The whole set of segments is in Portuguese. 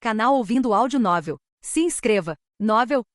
Canal Ouvindo Áudio Novel. Se inscreva. Novel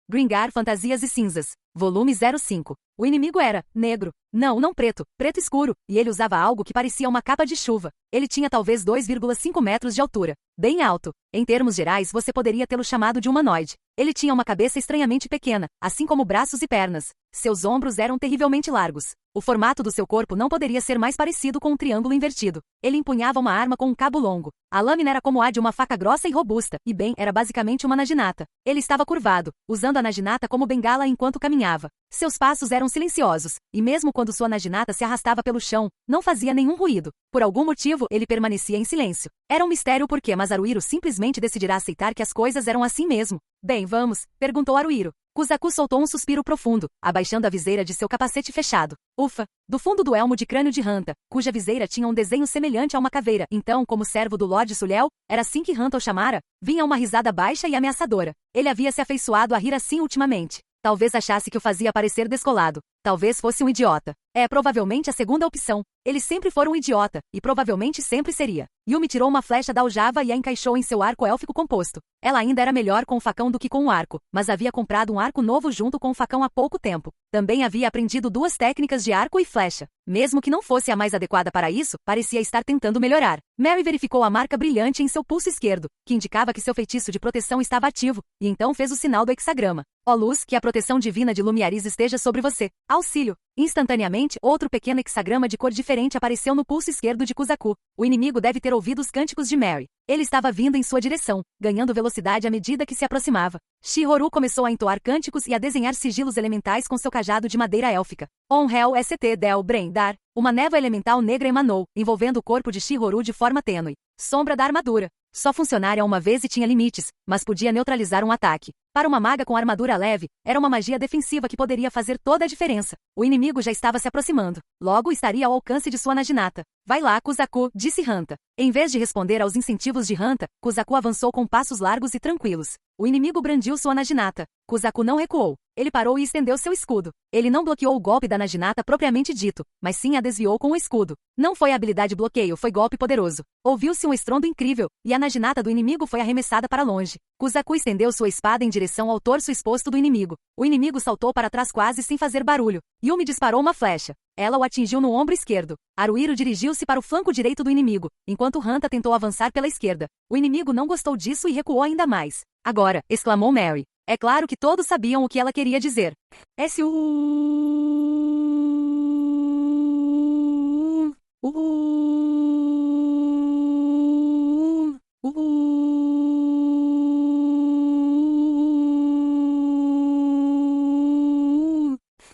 Gringar Fantasias e Cinzas. Volume 05. O inimigo era negro. Não preto, preto escuro, e ele usava algo que parecia uma capa de chuva. Ele tinha talvez 2,5 metros de altura. Bem alto. Em termos gerais, você poderia tê-lo chamado de humanoide. Ele tinha uma cabeça estranhamente pequena, assim como braços e pernas. Seus ombros eram terrivelmente largos. O formato do seu corpo não poderia ser mais parecido com um triângulo invertido. Ele empunhava uma arma com um cabo longo. A lâmina era como a de uma faca grossa e robusta, e era basicamente uma naginata. Ele estava curvado, usando a naginata como bengala enquanto caminhava. Seus passos eram silenciosos, e mesmo quando sua naginata se arrastava pelo chão, não fazia nenhum ruído. Por algum motivo, ele permanecia em silêncio. Era um mistério porque mas Haruhiro simplesmente decidirá aceitar que as coisas eram assim mesmo. Bem, vamos, perguntou Haruhiro. Kuzaku soltou um suspiro profundo, abaixando a viseira de seu capacete fechado. Ufa! Do fundo do elmo de crânio de Hanta, cuja viseira tinha um desenho semelhante a uma caveira, então, como servo do Lorde Sulhel, era assim que Hanta o chamara, vinha uma risada baixa e ameaçadora. Ele havia se afeiçoado a rir assim ultimamente. Talvez achasse que o fazia parecer descolado. Talvez fosse um idiota. É provavelmente a segunda opção. Ele sempre foi um idiota, e provavelmente sempre seria. Yumi tirou uma flecha da aljava e a encaixou em seu arco élfico composto. Ela ainda era melhor com o facão do que com o arco, mas havia comprado um arco novo junto com o facão há pouco tempo. Também havia aprendido 2 técnicas de arco e flecha. Mesmo que não fosse a mais adequada para isso, parecia estar tentando melhorar. Mary verificou a marca brilhante em seu pulso esquerdo, que indicava que seu feitiço de proteção estava ativo, e então fez o sinal do hexagrama. Ó luz, que a proteção divina de Lumiaris esteja sobre você. Auxílio! Instantaneamente, outro pequeno hexagrama de cor diferente apareceu no pulso esquerdo de Kuzaku. O inimigo deve ter ouvido os cânticos de Mary. Ele estava vindo em sua direção, ganhando velocidade à medida que se aproximava. Shihoru começou a entoar cânticos e a desenhar sigilos elementais com seu cajado de madeira élfica. On Hell St. Del Brendar. Uma névoa elemental negra emanou, envolvendo o corpo de Shihoru de forma tênue. Sombra da armadura. Só funcionaria uma vez e tinha limites, mas podia neutralizar um ataque. Para uma maga com armadura leve, era uma magia defensiva que poderia fazer toda a diferença. O inimigo já estava se aproximando. Logo estaria ao alcance de sua naginata. Vai lá, Kuzaku, disse Hanta. Em vez de responder aos incentivos de Hanta, Kuzaku avançou com passos largos e tranquilos. O inimigo brandiu sua naginata. Kuzaku não recuou. Ele parou e estendeu seu escudo. Ele não bloqueou o golpe da naginata propriamente dito, mas sim a desviou com o escudo. Não foi habilidade bloqueio, foi golpe poderoso. Ouviu-se um estrondo incrível, e a naginata do inimigo foi arremessada para longe. Kuzaku estendeu sua espada em direção ao torso exposto do inimigo. O inimigo saltou para trás quase sem fazer barulho. Yumi disparou uma flecha. Ela o atingiu no ombro esquerdo. Haruhiro dirigiu-se para o flanco direito do inimigo, enquanto Hanta tentou avançar pela esquerda. O inimigo não gostou disso e recuou ainda mais. Agora, exclamou Mary. É claro que todos sabiam o que ela queria dizer.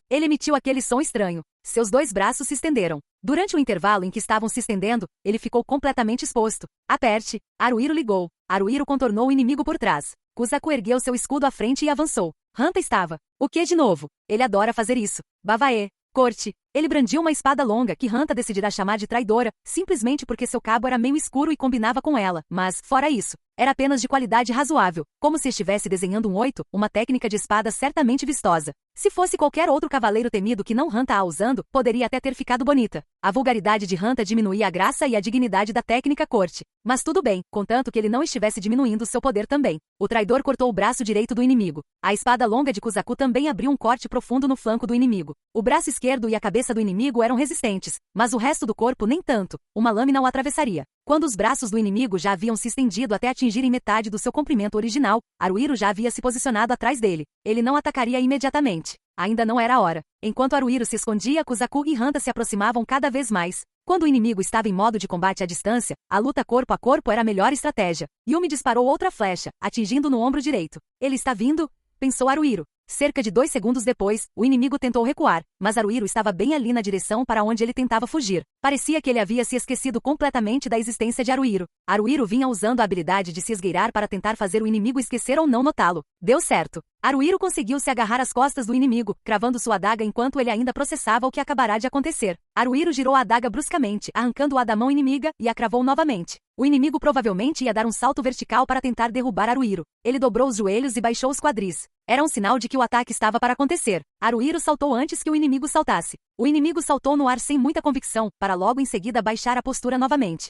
Ele emitiu aquele som estranho. Seus 2 braços se estenderam. Durante o intervalo em que estavam se estendendo, ele ficou completamente exposto. Aperte. Haruhiro ligou. Haruhiro contornou o inimigo por trás. Kuzaku ergueu seu escudo à frente e avançou. Hanta estava. O que de novo? Ele adora fazer isso. Bavaê. Corte. Ele brandiu uma espada longa que Hanta decidirá chamar de traidora, simplesmente porque seu cabo era meio escuro e combinava com ela, mas, fora isso, era apenas de qualidade razoável, como se estivesse desenhando um 8, uma técnica de espada certamente vistosa. Se fosse qualquer outro cavaleiro temido que não Hanta a usando, poderia até ter ficado bonita. A vulgaridade de Hanta diminuía a graça e a dignidade da técnica corte. Mas tudo bem, contanto que ele não estivesse diminuindo seu poder também. O traidor cortou o braço direito do inimigo. A espada longa de Kuzaku também abriu um corte profundo no flanco do inimigo. O braço esquerdo e a cabeça do inimigo eram resistentes, mas o resto do corpo nem tanto. Uma lâmina o atravessaria. Quando os braços do inimigo já haviam se estendido até atingirem metade do seu comprimento original, Haruhiro já havia se posicionado atrás dele. Ele não atacaria imediatamente. Ainda não era a hora. Enquanto Haruhiro se escondia, Kuzaku e Hanta se aproximavam cada vez mais. Quando o inimigo estava em modo de combate à distância, a luta corpo a corpo era a melhor estratégia. Yumi disparou outra flecha, atingindo no ombro direito. Ele está vindo? Pensou Haruhiro. Cerca de 2 segundos depois, o inimigo tentou recuar, mas Haruhiro estava bem ali na direção para onde ele tentava fugir. Parecia que ele havia se esquecido completamente da existência de Haruhiro. Haruhiro vinha usando a habilidade de se esgueirar para tentar fazer o inimigo esquecer ou não notá-lo. Deu certo. Haruhiro conseguiu se agarrar às costas do inimigo, cravando sua adaga enquanto ele ainda processava o que acabará de acontecer. Haruhiro girou a adaga bruscamente, arrancando-a da mão inimiga, e a cravou novamente. O inimigo provavelmente ia dar um salto vertical para tentar derrubar Haruhiro. Ele dobrou os joelhos e baixou os quadris. Era um sinal de que o ataque estava para acontecer. Haruhiro saltou antes que o inimigo saltasse. O inimigo saltou no ar sem muita convicção, para logo em seguida baixar a postura novamente.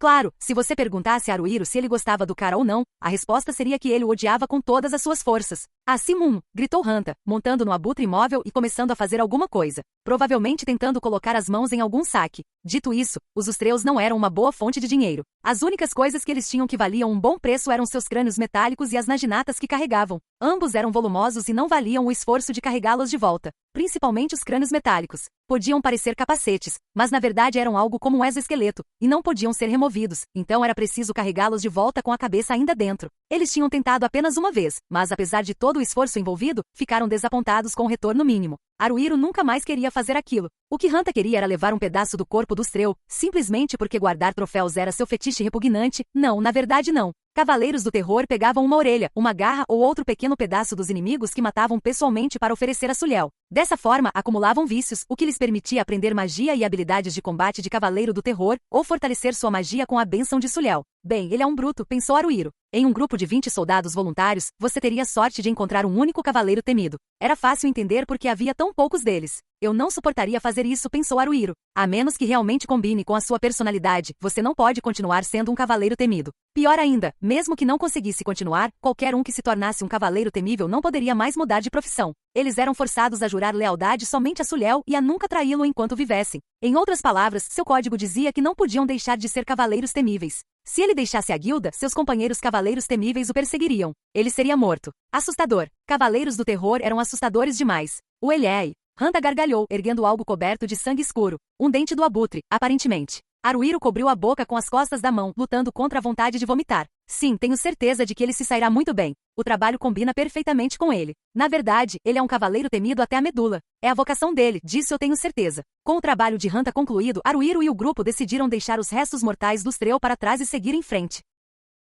Claro, se você perguntasse a Haruhiro se ele gostava do cara ou não, a resposta seria que ele o odiava com todas as suas forças. Assim, gritou Hanta, montando no abutre móvel e começando a fazer alguma coisa. Provavelmente tentando colocar as mãos em algum saque. Dito isso, os Ustreus não eram uma boa fonte de dinheiro. As únicas coisas que eles tinham que valiam um bom preço eram seus crânios metálicos e as naginatas que carregavam. Ambos eram volumosos e não valiam o esforço de carregá-los de volta. Principalmente os crânios metálicos. Podiam parecer capacetes, mas na verdade eram algo como um exoesqueleto, e não podiam ser removidos, então era preciso carregá-los de volta com a cabeça ainda dentro. Eles tinham tentado apenas uma vez, mas apesar de todo o esforço envolvido, ficaram desapontados com o retorno mínimo. Haruhiro nunca mais queria fazer aquilo. O que Hanta queria era levar um pedaço do corpo do Ustreu, simplesmente porque guardar troféus era seu fetiche repugnante. Não, na verdade não. Cavaleiros do Terror pegavam uma orelha, uma garra ou outro pequeno pedaço dos inimigos que matavam pessoalmente para oferecer a Sulhel. Dessa forma, acumulavam vícios, o que lhes permitia aprender magia e habilidades de combate de Cavaleiro do Terror, ou fortalecer sua magia com a bênção de Sulhel. Bem, ele é um bruto, pensou Haruhiro. Em um grupo de 20 soldados voluntários, você teria sorte de encontrar um único cavaleiro temido. Era fácil entender porque havia tão poucos deles. Eu não suportaria fazer isso, pensou Haruhiro. A menos que realmente combine com a sua personalidade, você não pode continuar sendo um cavaleiro temido. Pior ainda, mesmo que não conseguisse continuar, qualquer um que se tornasse um cavaleiro temível não poderia mais mudar de profissão. Eles eram forçados a jurar lealdade somente a Sulhel e a nunca traí-lo enquanto vivessem. Em outras palavras, seu código dizia que não podiam deixar de ser cavaleiros temíveis. Se ele deixasse a guilda, seus companheiros cavaleiros temíveis o perseguiriam. Ele seria morto. Assustador. Cavaleiros do Terror eram assustadores demais. O Elhei. Hanta gargalhou, erguendo algo coberto de sangue escuro. Um dente do abutre, aparentemente. Haruhiro cobriu a boca com as costas da mão, lutando contra a vontade de vomitar. Sim, tenho certeza de que ele se sairá muito bem. O trabalho combina perfeitamente com ele. Na verdade, ele é um cavaleiro temido até a medula. É a vocação dele, disso eu tenho certeza. Com o trabalho de Hanta concluído, Haruhiro e o grupo decidiram deixar os restos mortais dos Ustreu para trás e seguir em frente.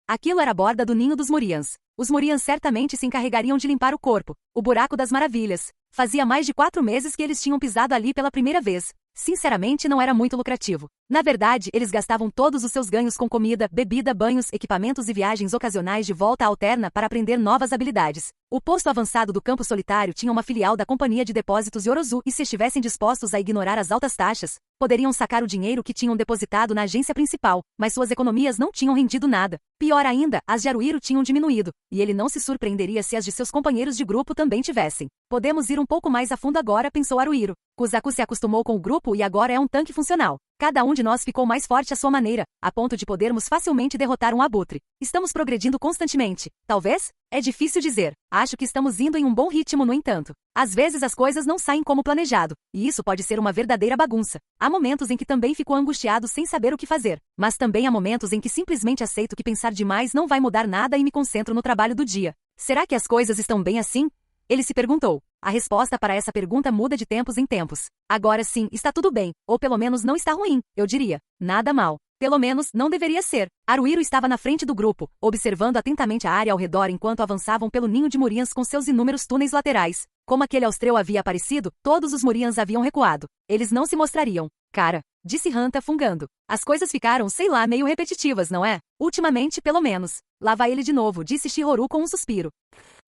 Aquilo era a borda do ninho dos Morians. Os Morians certamente se encarregariam de limpar o corpo. O buraco das maravilhas. Fazia mais de 4 meses que eles tinham pisado ali pela primeira vez. Sinceramente, não era muito lucrativo. Na verdade, eles gastavam todos os seus ganhos com comida, bebida, banhos, equipamentos e viagens ocasionais de volta à Alterna para aprender novas habilidades. O posto avançado do campo solitário tinha uma filial da Companhia de Depósitos Yorozu e se estivessem dispostos a ignorar as altas taxas, poderiam sacar o dinheiro que tinham depositado na agência principal, mas suas economias não tinham rendido nada. Pior ainda, as de Haruhiro tinham diminuído, e ele não se surpreenderia se as de seus companheiros de grupo também tivessem. Podemos ir um pouco mais a fundo agora, pensou Haruhiro. Kuzaku se acostumou com o grupo e agora é um tanque funcional. Cada um de nós ficou mais forte à sua maneira, a ponto de podermos facilmente derrotar um abutre. Estamos progredindo constantemente. Talvez? É difícil dizer. Acho que estamos indo em um bom ritmo, no entanto. Às vezes as coisas não saem como planejado, e isso pode ser uma verdadeira bagunça. Há momentos em que também fico angustiado sem saber o que fazer, mas também há momentos em que simplesmente aceito que pensar demais não vai mudar nada e me concentro no trabalho do dia. Será que as coisas estão bem assim? Ele se perguntou. A resposta para essa pergunta muda de tempos em tempos. Agora sim, está tudo bem, ou pelo menos não está ruim, eu diria. Nada mal. Pelo menos, não deveria ser. Haruhiro estava na frente do grupo, observando atentamente a área ao redor enquanto avançavam pelo ninho de Morians com seus inúmeros túneis laterais. Como aquele Austreu havia aparecido, todos os Morians haviam recuado. Eles não se mostrariam. Cara, disse Hanta fungando. As coisas ficaram, sei lá, meio repetitivas, não é? Ultimamente, pelo menos. Lá vai ele de novo, disse Shihoru com um suspiro.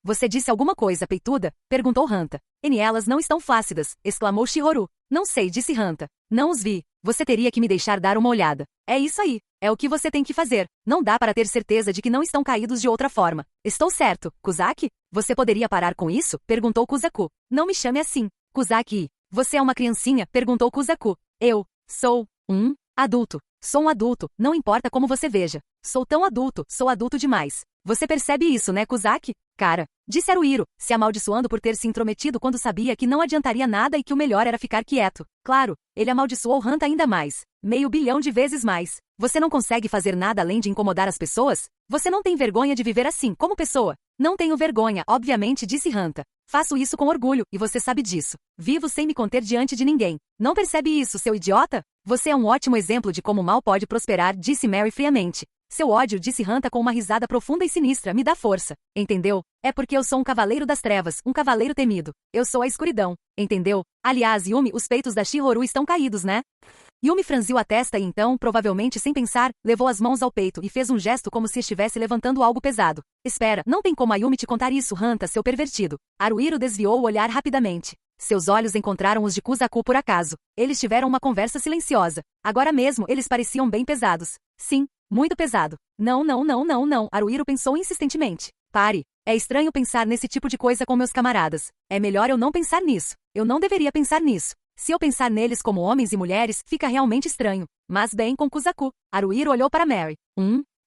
Você disse alguma coisa, peituda? Perguntou Hanta. Elas não estão flácidas, exclamou Shihoru. Não sei, disse Hanta. Não os vi. Você teria que me deixar dar uma olhada. É isso aí. É o que você tem que fazer. Não dá para ter certeza de que não estão caídos de outra forma. Estou certo, Kusaki? Você poderia parar com isso? Perguntou Kuzaku. Não me chame assim. Kusaki. Você é uma criancinha? Perguntou Kuzaku. Eu sou um adulto. Sou um adulto, não importa como você veja. Sou tão adulto, sou adulto demais. Você percebe isso, né, Kusaki? Cara, disse Haruhiro, se amaldiçoando por ter se intrometido quando sabia que não adiantaria nada e que o melhor era ficar quieto. Claro, ele amaldiçoou Hanta ainda mais. 500 milhões de vezes mais. Você não consegue fazer nada além de incomodar as pessoas? Você não tem vergonha de viver assim, como pessoa? Não tenho vergonha, obviamente, disse Hanta. Faço isso com orgulho, e você sabe disso. Vivo sem me conter diante de ninguém. Não percebe isso, seu idiota? Você é um ótimo exemplo de como o mal pode prosperar, disse Mary friamente. Seu ódio, disse Hanta com uma risada profunda e sinistra, me dá força. Entendeu? É porque eu sou um cavaleiro das trevas, um cavaleiro temido. Eu sou a escuridão. Entendeu? Aliás, Yumi, os peitos da Shihoru estão caídos, né? Yumi franziu a testa e então, provavelmente sem pensar, levou as mãos ao peito e fez um gesto como se estivesse levantando algo pesado. Espera, não tem como a Yumi te contar isso, Hanta, seu pervertido. Haruhiro desviou o olhar rapidamente. Seus olhos encontraram os de Kuzaku por acaso. Eles tiveram uma conversa silenciosa. Agora mesmo, eles pareciam bem pesados. Sim, Muito pesado. Não, não, não, não, não, Haruhiro pensou insistentemente. Pare. É estranho pensar nesse tipo de coisa com meus camaradas. É melhor eu não pensar nisso. Eu não deveria pensar nisso. Se eu pensar neles como homens e mulheres, fica realmente estranho. Mas bem com Kuzaku. Haruhiro olhou para Mary.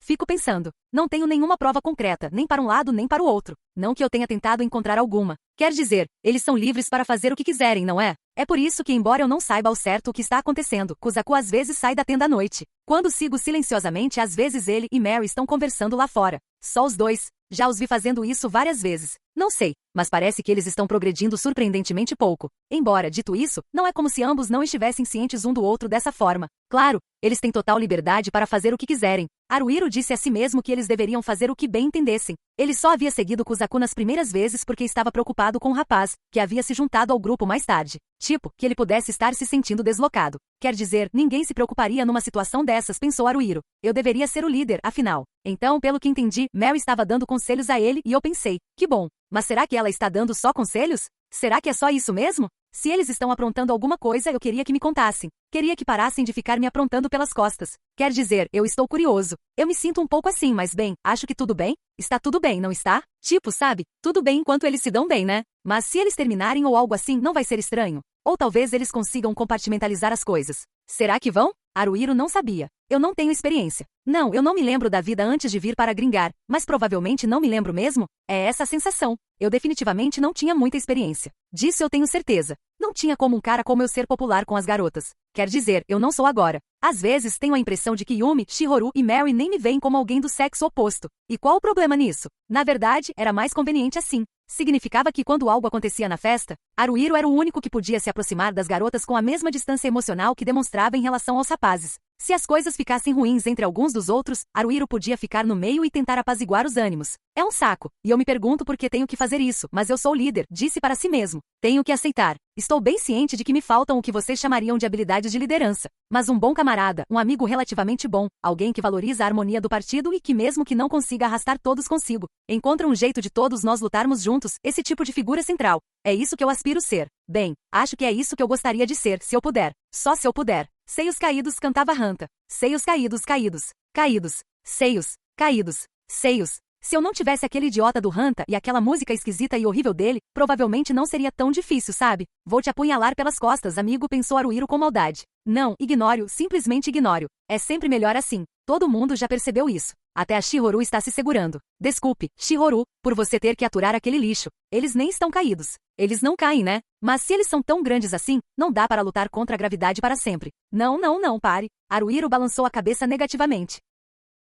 Fico pensando. Não tenho nenhuma prova concreta, nem para um lado nem para o outro. Não que eu tenha tentado encontrar alguma. Quer dizer, eles são livres para fazer o que quiserem, não é? É por isso que, embora eu não saiba ao certo o que está acontecendo, Kuzaku às vezes sai da tenda à noite. Quando sigo silenciosamente, às vezes ele e Mary estão conversando lá fora. Só os dois. Já os vi fazendo isso várias vezes. Não sei, mas parece que eles estão progredindo surpreendentemente pouco. Embora, dito isso, não é como se ambos não estivessem cientes um do outro dessa forma. Claro, eles têm total liberdade para fazer o que quiserem. Haruhiro disse a si mesmo que eles deveriam fazer o que bem entendessem. Ele só havia seguido Kuzaku nas primeiras vezes porque estava preocupado com o rapaz, que havia se juntado ao grupo mais tarde. Tipo, que ele pudesse estar se sentindo deslocado. Quer dizer, ninguém se preocuparia numa situação dessas, pensou Haruhiro. Eu deveria ser o líder, afinal. Então, pelo que entendi, Mary estava dando conselhos a ele e eu pensei, que bom. Mas será que ela está dando só conselhos? Será que é só isso mesmo? Se eles estão aprontando alguma coisa, eu queria que me contassem. Queria que parassem de ficar me aprontando pelas costas. Quer dizer, eu estou curioso. Eu me sinto um pouco assim, mas bem, acho que tudo bem? Está tudo bem, não está? Tipo, sabe? Tudo bem enquanto eles se dão bem, né? Mas se eles terminarem ou algo assim, não vai ser estranho? Ou talvez eles consigam compartimentalizar as coisas. Será que vão? Haruhiro não sabia. Eu não tenho experiência. Não, eu não me lembro da vida antes de vir para Gringar, mas provavelmente não me lembro mesmo. É essa a sensação. Eu definitivamente não tinha muita experiência. Disso eu tenho certeza. Não tinha como um cara como eu ser popular com as garotas. Quer dizer, eu não sou agora. Às vezes tenho a impressão de que Yumi, Shihoru e Mary nem me veem como alguém do sexo oposto. E qual o problema nisso? Na verdade, era mais conveniente assim. Significava que quando algo acontecia na festa, Haruhiro era o único que podia se aproximar das garotas com a mesma distância emocional que demonstrava em relação aos rapazes. Se as coisas ficassem ruins entre alguns dos outros, Haruhiro podia ficar no meio e tentar apaziguar os ânimos. É um saco, e eu me pergunto por que tenho que fazer isso, mas eu sou o líder, disse para si mesmo. Tenho que aceitar. Estou bem ciente de que me faltam o que vocês chamariam de habilidades de liderança. Mas um bom camarada, um amigo relativamente bom, alguém que valoriza a harmonia do partido e que mesmo que não consiga arrastar todos consigo, encontra um jeito de todos nós lutarmos juntos, esse tipo de figura central. É isso que eu aspiro ser. Bem, acho que é isso que eu gostaria de ser, se eu puder. Só se eu puder. Seios caídos, cantava Hanta. Seios caídos, caídos. Caídos. Seios. Caídos. Seios. Se eu não tivesse aquele idiota do Hanta e aquela música esquisita e horrível dele, provavelmente não seria tão difícil, sabe? Vou te apunhalar pelas costas, amigo, pensou Haruhiro com maldade. Não, ignore-o, simplesmente ignore-o. É sempre melhor assim. Todo mundo já percebeu isso. Até a Shihoru está se segurando. Desculpe, Shihoru, por você ter que aturar aquele lixo. Eles nem estão caídos. Eles não caem, né? Mas se eles são tão grandes assim, não dá para lutar contra a gravidade para sempre. Não, não, não, pare. Haruhiro balançou a cabeça negativamente.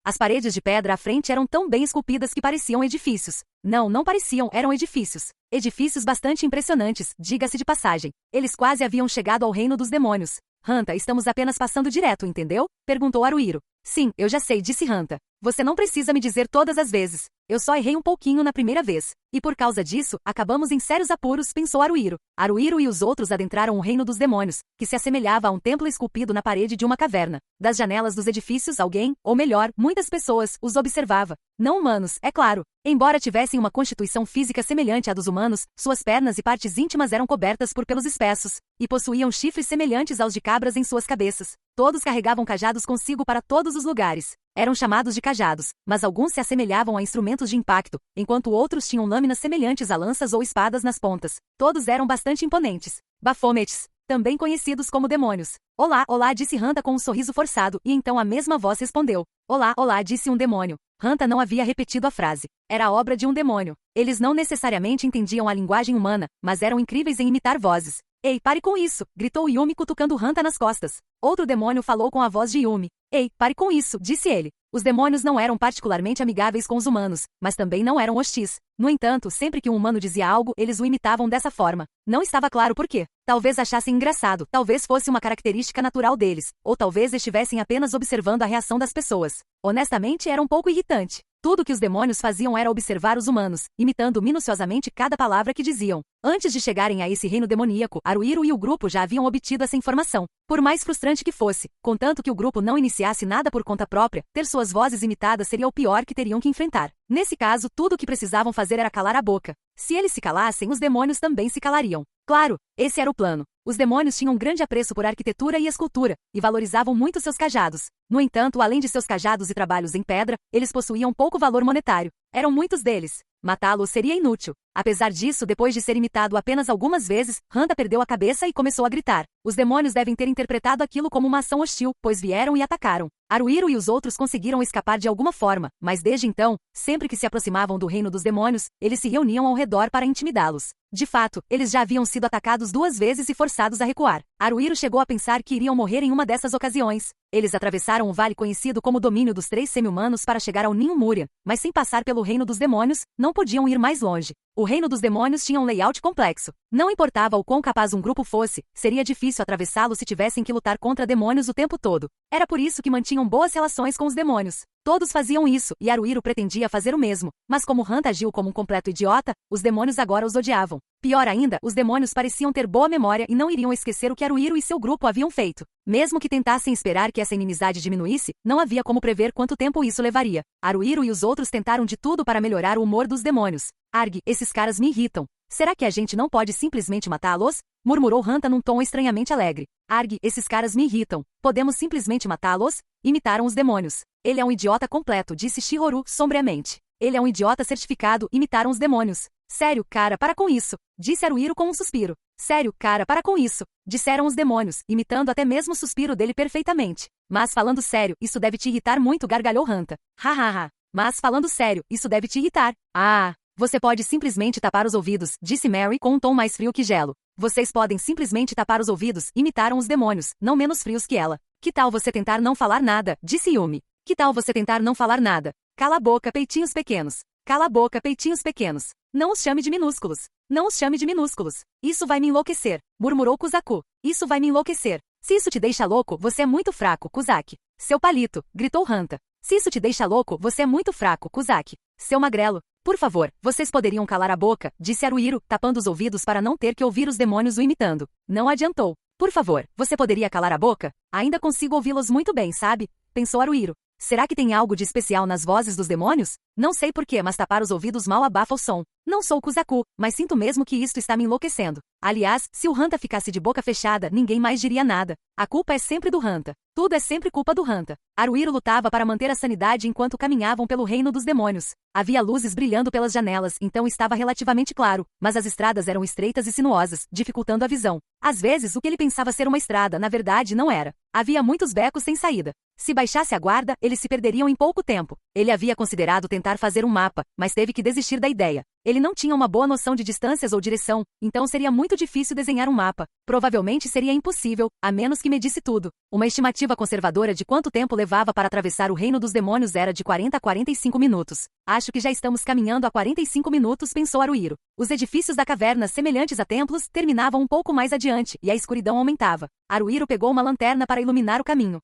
As paredes de pedra à frente eram tão bem esculpidas que pareciam edifícios. Não, não pareciam, eram edifícios. Edifícios bastante impressionantes, diga-se de passagem. Eles quase haviam chegado ao reino dos demônios. Hanta, estamos apenas passando direto, entendeu? Perguntou Haruhiro. Sim, eu já sei, disse Hanta. Você não precisa me dizer todas as vezes. Eu só errei um pouquinho na primeira vez. E por causa disso, acabamos em sérios apuros, pensou Haruhiro. Haruhiro e os outros adentraram o reino dos demônios, que se assemelhava a um templo esculpido na parede de uma caverna. Das janelas dos edifícios alguém, ou melhor, muitas pessoas, os observava. Não humanos, é claro. Embora tivessem uma constituição física semelhante à dos humanos, suas pernas e partes íntimas eram cobertas por pelos espessos, e possuíam chifres semelhantes aos de cabras em suas cabeças. Todos carregavam cajados consigo para todos os lugares. Eram chamados de cajados, mas alguns se assemelhavam a instrumentos de impacto, enquanto outros tinham lâminas semelhantes a lanças ou espadas nas pontas. Todos eram bastante imponentes. Baphometes, também conhecidos como demônios. Olá, olá, disse Hanta com um sorriso forçado, e então a mesma voz respondeu. Olá, olá, disse um demônio. Hanta não havia repetido a frase. Era a obra de um demônio. Eles não necessariamente entendiam a linguagem humana, mas eram incríveis em imitar vozes. Ei, pare com isso! Gritou Yumi cutucando Hanta nas costas. Outro demônio falou com a voz de Yumi. Ei, pare com isso! Disse ele. Os demônios não eram particularmente amigáveis com os humanos, mas também não eram hostis. No entanto, sempre que um humano dizia algo, eles o imitavam dessa forma. Não estava claro por quê. Talvez achassem engraçado, talvez fosse uma característica natural deles, ou talvez estivessem apenas observando a reação das pessoas. Honestamente, era um pouco irritante. Tudo que os demônios faziam era observar os humanos, imitando minuciosamente cada palavra que diziam. Antes de chegarem a esse reino demoníaco, Haruhiro e o grupo já haviam obtido essa informação. Por mais frustrante que fosse, contanto que o grupo não iniciasse nada por conta própria, ter suas vozes imitadas seria o pior que teriam que enfrentar. Nesse caso, tudo o que precisavam fazer era calar a boca. Se eles se calassem, os demônios também se calariam. Claro, esse era o plano. Os demônios tinham grande apreço por arquitetura e escultura, e valorizavam muito seus cajados. No entanto, além de seus cajados e trabalhos em pedra, eles possuíam pouco valor monetário. Eram muitos deles. Matá-los seria inútil. Apesar disso, depois de ser imitado apenas algumas vezes, Hanta perdeu a cabeça e começou a gritar. Os demônios devem ter interpretado aquilo como uma ação hostil, pois vieram e atacaram. Haruhiro e os outros conseguiram escapar de alguma forma, mas desde então, sempre que se aproximavam do reino dos demônios, eles se reuniam ao redor para intimidá-los. De fato, eles já haviam sido atacados 2 vezes e forçados a recuar. Haruhiro chegou a pensar que iriam morrer em uma dessas ocasiões. Eles atravessaram o vale conhecido como Domínio dos 3 Semi-Humanos para chegar ao Ninho Múria, mas sem passar pelo reino dos demônios, não podiam ir mais longe. O reino dos demônios tinha um layout complexo. Não importava o quão capaz um grupo fosse, seria difícil atravessá-lo se tivessem que lutar contra demônios o tempo todo. Era por isso que mantinham boas relações com os demônios. Todos faziam isso, e Haruhiro pretendia fazer o mesmo, mas como Hanta agiu como um completo idiota, os demônios agora os odiavam. Pior ainda, os demônios pareciam ter boa memória e não iriam esquecer o que Haruhiro e seu grupo haviam feito. Mesmo que tentassem esperar que essa inimizade diminuísse, não havia como prever quanto tempo isso levaria. Haruhiro e os outros tentaram de tudo para melhorar o humor dos demônios. Arg, esses caras me irritam. Será que a gente não pode simplesmente matá-los? Murmurou Hanta num tom estranhamente alegre. Arg, esses caras me irritam. Podemos simplesmente matá-los? Imitaram os demônios. Ele é um idiota completo, disse Shihoru sombriamente. Ele é um idiota certificado, imitaram os demônios. Sério, cara, para com isso, disse Haruhiro com um suspiro. Sério, cara, para com isso, disseram os demônios, imitando até mesmo o suspiro dele perfeitamente. Mas falando sério, isso deve te irritar muito, gargalhou Hanta. Hahaha. Mas falando sério, isso deve te irritar. Ah, você pode simplesmente tapar os ouvidos, disse Mary com um tom mais frio que gelo. Vocês podem simplesmente tapar os ouvidos, imitaram os demônios, não menos frios que ela. Que tal você tentar não falar nada, disse Yumi. Que tal você tentar não falar nada? Cala a boca, peitinhos pequenos. Cala a boca, peitinhos pequenos. Não os chame de minúsculos. Não os chame de minúsculos. Isso vai me enlouquecer, murmurou Kuzaku. Isso vai me enlouquecer. Se isso te deixa louco, você é muito fraco, Kuzaki. Seu palito, gritou Hanta. Se isso te deixa louco, você é muito fraco, Kuzaki. Seu magrelo. Por favor, vocês poderiam calar a boca, disse Haruhiro, tapando os ouvidos para não ter que ouvir os demônios o imitando. Não adiantou. Por favor, você poderia calar a boca? Ainda consigo ouvi-los muito bem, sabe? Pensou Haruhiro. Será que tem algo de especial nas vozes dos demônios? Não sei porquê, mas tapar os ouvidos mal abafa o som. Não sou Kuzaku, mas sinto mesmo que isto está me enlouquecendo. Aliás, se o Hanta ficasse de boca fechada, ninguém mais diria nada. A culpa é sempre do Hanta. Tudo é sempre culpa do Hanta. Haruhiro lutava para manter a sanidade enquanto caminhavam pelo reino dos demônios. Havia luzes brilhando pelas janelas, então estava relativamente claro, mas as estradas eram estreitas e sinuosas, dificultando a visão. Às vezes, o que ele pensava ser uma estrada, na verdade, não era. Havia muitos becos sem saída. Se baixasse a guarda, eles se perderiam em pouco tempo. Ele havia considerado tentar fazer um mapa, mas teve que desistir da ideia. Ele não tinha uma boa noção de distâncias ou direção, então seria muito difícil desenhar um mapa. Provavelmente seria impossível, a menos que medisse tudo. Uma estimativa conservadora de quanto tempo levava para atravessar o reino dos demônios era de 40 a 45 minutos. Acho que já estamos caminhando há 45 minutos, pensou Haruhiro. Os edifícios da caverna, semelhantes a templos, terminavam um pouco mais adiante, e a escuridão aumentava. Haruhiro pegou uma lanterna para iluminar o caminho.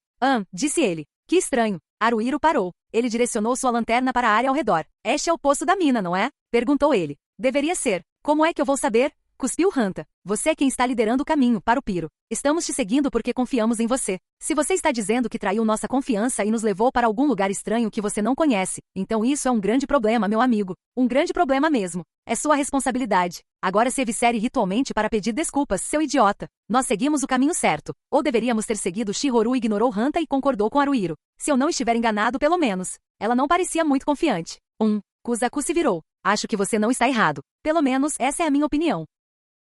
Disse ele. Que estranho. Haruhiro parou. Ele direcionou sua lanterna para a área ao redor. Este é o poço da mina, não é? Perguntou ele. Deveria ser. Como é que eu vou saber? Cuspiu Hanta. Você é quem está liderando o caminho para o Piro. Estamos te seguindo porque confiamos em você. Se você está dizendo que traiu nossa confiança e nos levou para algum lugar estranho que você não conhece, então isso é um grande problema, meu amigo. Um grande problema mesmo. É sua responsabilidade. Agora se eviscere ritualmente para pedir desculpas, seu idiota. Nós seguimos o caminho certo. Ou deveríamos ter seguido. Shihoru ignorou Hanta e concordou com Haruhiro. Se eu não estiver enganado, pelo menos. Ela não parecia muito confiante. Kuzaku se virou. Acho que você não está errado. Pelo menos essa é a minha opinião.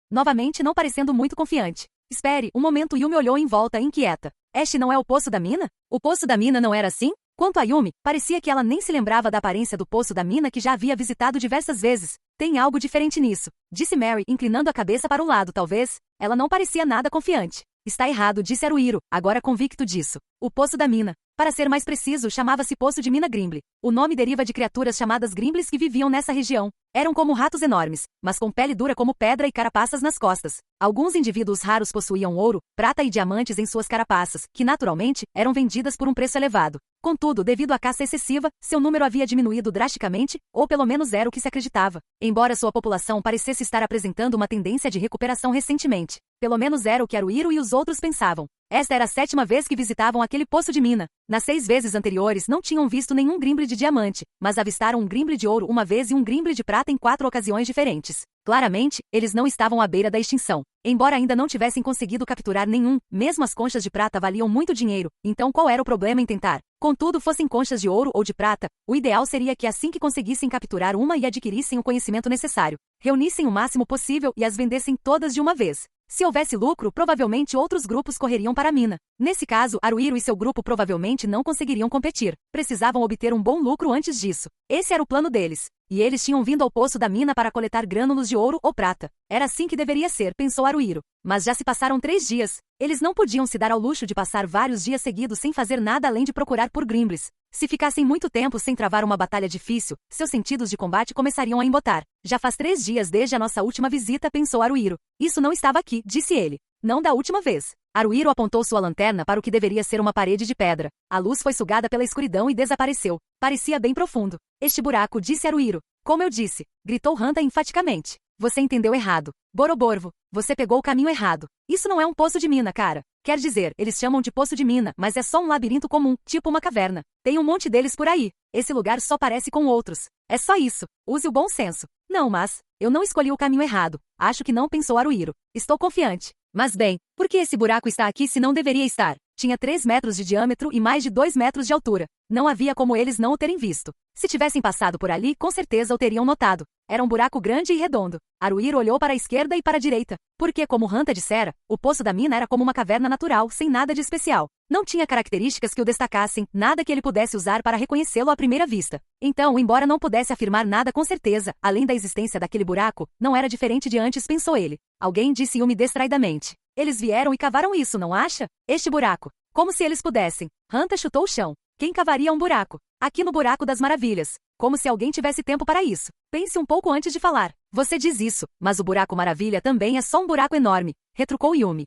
Novamente não parecendo muito confiante. Espere, um momento. Yumi olhou em volta inquieta. Este não é o poço da mina? O poço da mina não era assim? Quanto a Yumi, parecia que ela nem se lembrava da aparência do poço da mina que já havia visitado diversas vezes. Tem algo diferente nisso, disse Mary, inclinando a cabeça para o lado. Talvez. Ela não parecia nada confiante. Está errado, disse Haruhiro, agora convicto disso. O poço da mina. Para ser mais preciso, chamava-se Poço de Mina Grimble. O nome deriva de criaturas chamadas Grimbles que viviam nessa região. Eram como ratos enormes, mas com pele dura como pedra e carapaças nas costas. Alguns indivíduos raros possuíam ouro, prata e diamantes em suas carapaças, que naturalmente eram vendidas por um preço elevado. Contudo, devido à caça excessiva, seu número havia diminuído drasticamente, ou pelo menos era o que se acreditava. Embora sua população parecesse estar apresentando uma tendência de recuperação recentemente. Pelo menos era o que Haruhiro e os outros pensavam. Esta era a 7ª vez que visitavam aquele poço de mina. Nas 6 vezes anteriores não tinham visto nenhum Grimble de diamante, mas avistaram um Grimble de ouro uma vez e um Grimble de prata em 4 ocasiões diferentes. Claramente, eles não estavam à beira da extinção. Embora ainda não tivessem conseguido capturar nenhum, mesmo as conchas de prata valiam muito dinheiro, então qual era o problema em tentar? Contudo, fossem conchas de ouro ou de prata, o ideal seria que assim que conseguissem capturar uma e adquirissem o conhecimento necessário, reunissem o máximo possível e as vendessem todas de uma vez. Se houvesse lucro, provavelmente outros grupos correriam para a mina. Nesse caso, Haruhiro e seu grupo provavelmente não conseguiriam competir. Precisavam obter um bom lucro antes disso. Esse era o plano deles. E eles tinham vindo ao poço da mina para coletar grânulos de ouro ou prata. Era assim que deveria ser, pensou Haruhiro. Mas já se passaram 3 dias. Eles não podiam se dar ao luxo de passar vários dias seguidos sem fazer nada além de procurar por Grimbles. Se ficassem muito tempo sem travar uma batalha difícil, seus sentidos de combate começariam a embotar. Já faz 3 dias desde a nossa última visita, pensou Haruhiro. Isso não estava aqui, disse ele. Não da última vez. Haruhiro apontou sua lanterna para o que deveria ser uma parede de pedra. A luz foi sugada pela escuridão e desapareceu. Parecia bem profundo. Este buraco, disse Haruhiro. Como eu disse, gritou Hanta enfaticamente. Você entendeu errado. Boroborvo, você pegou o caminho errado. Isso não é um poço de mina, cara. Quer dizer, eles chamam de poço de mina, mas é só um labirinto comum, tipo uma caverna. Tem um monte deles por aí. Esse lugar só parece com outros. É só isso. Use o bom senso. Não, mas eu não escolhi o caminho errado. Acho que não, pensou Haruhiro. Estou confiante. Mas bem, por que esse buraco está aqui se não deveria estar? Tinha 3 metros de diâmetro e mais de 2 metros de altura. Não havia como eles não o terem visto. Se tivessem passado por ali, com certeza o teriam notado. Era um buraco grande e redondo. Haruhiro olhou para a esquerda e para a direita, porque, como Hanta dissera, o poço da mina era como uma caverna natural, sem nada de especial. Não tinha características que o destacassem, nada que ele pudesse usar para reconhecê-lo à primeira vista. Então, embora não pudesse afirmar nada com certeza, além da existência daquele buraco, não era diferente de antes, pensou ele. Alguém disse Yumi distraidamente. Eles vieram e cavaram isso, não acha? Este buraco. Como se eles pudessem. Hanta chutou o chão. Quem cavaria um buraco? Aqui no Buraco das Maravilhas. Como se alguém tivesse tempo para isso. Pense um pouco antes de falar. Você diz isso, mas o Buraco Maravilha também é só um buraco enorme, retrucou Yumi.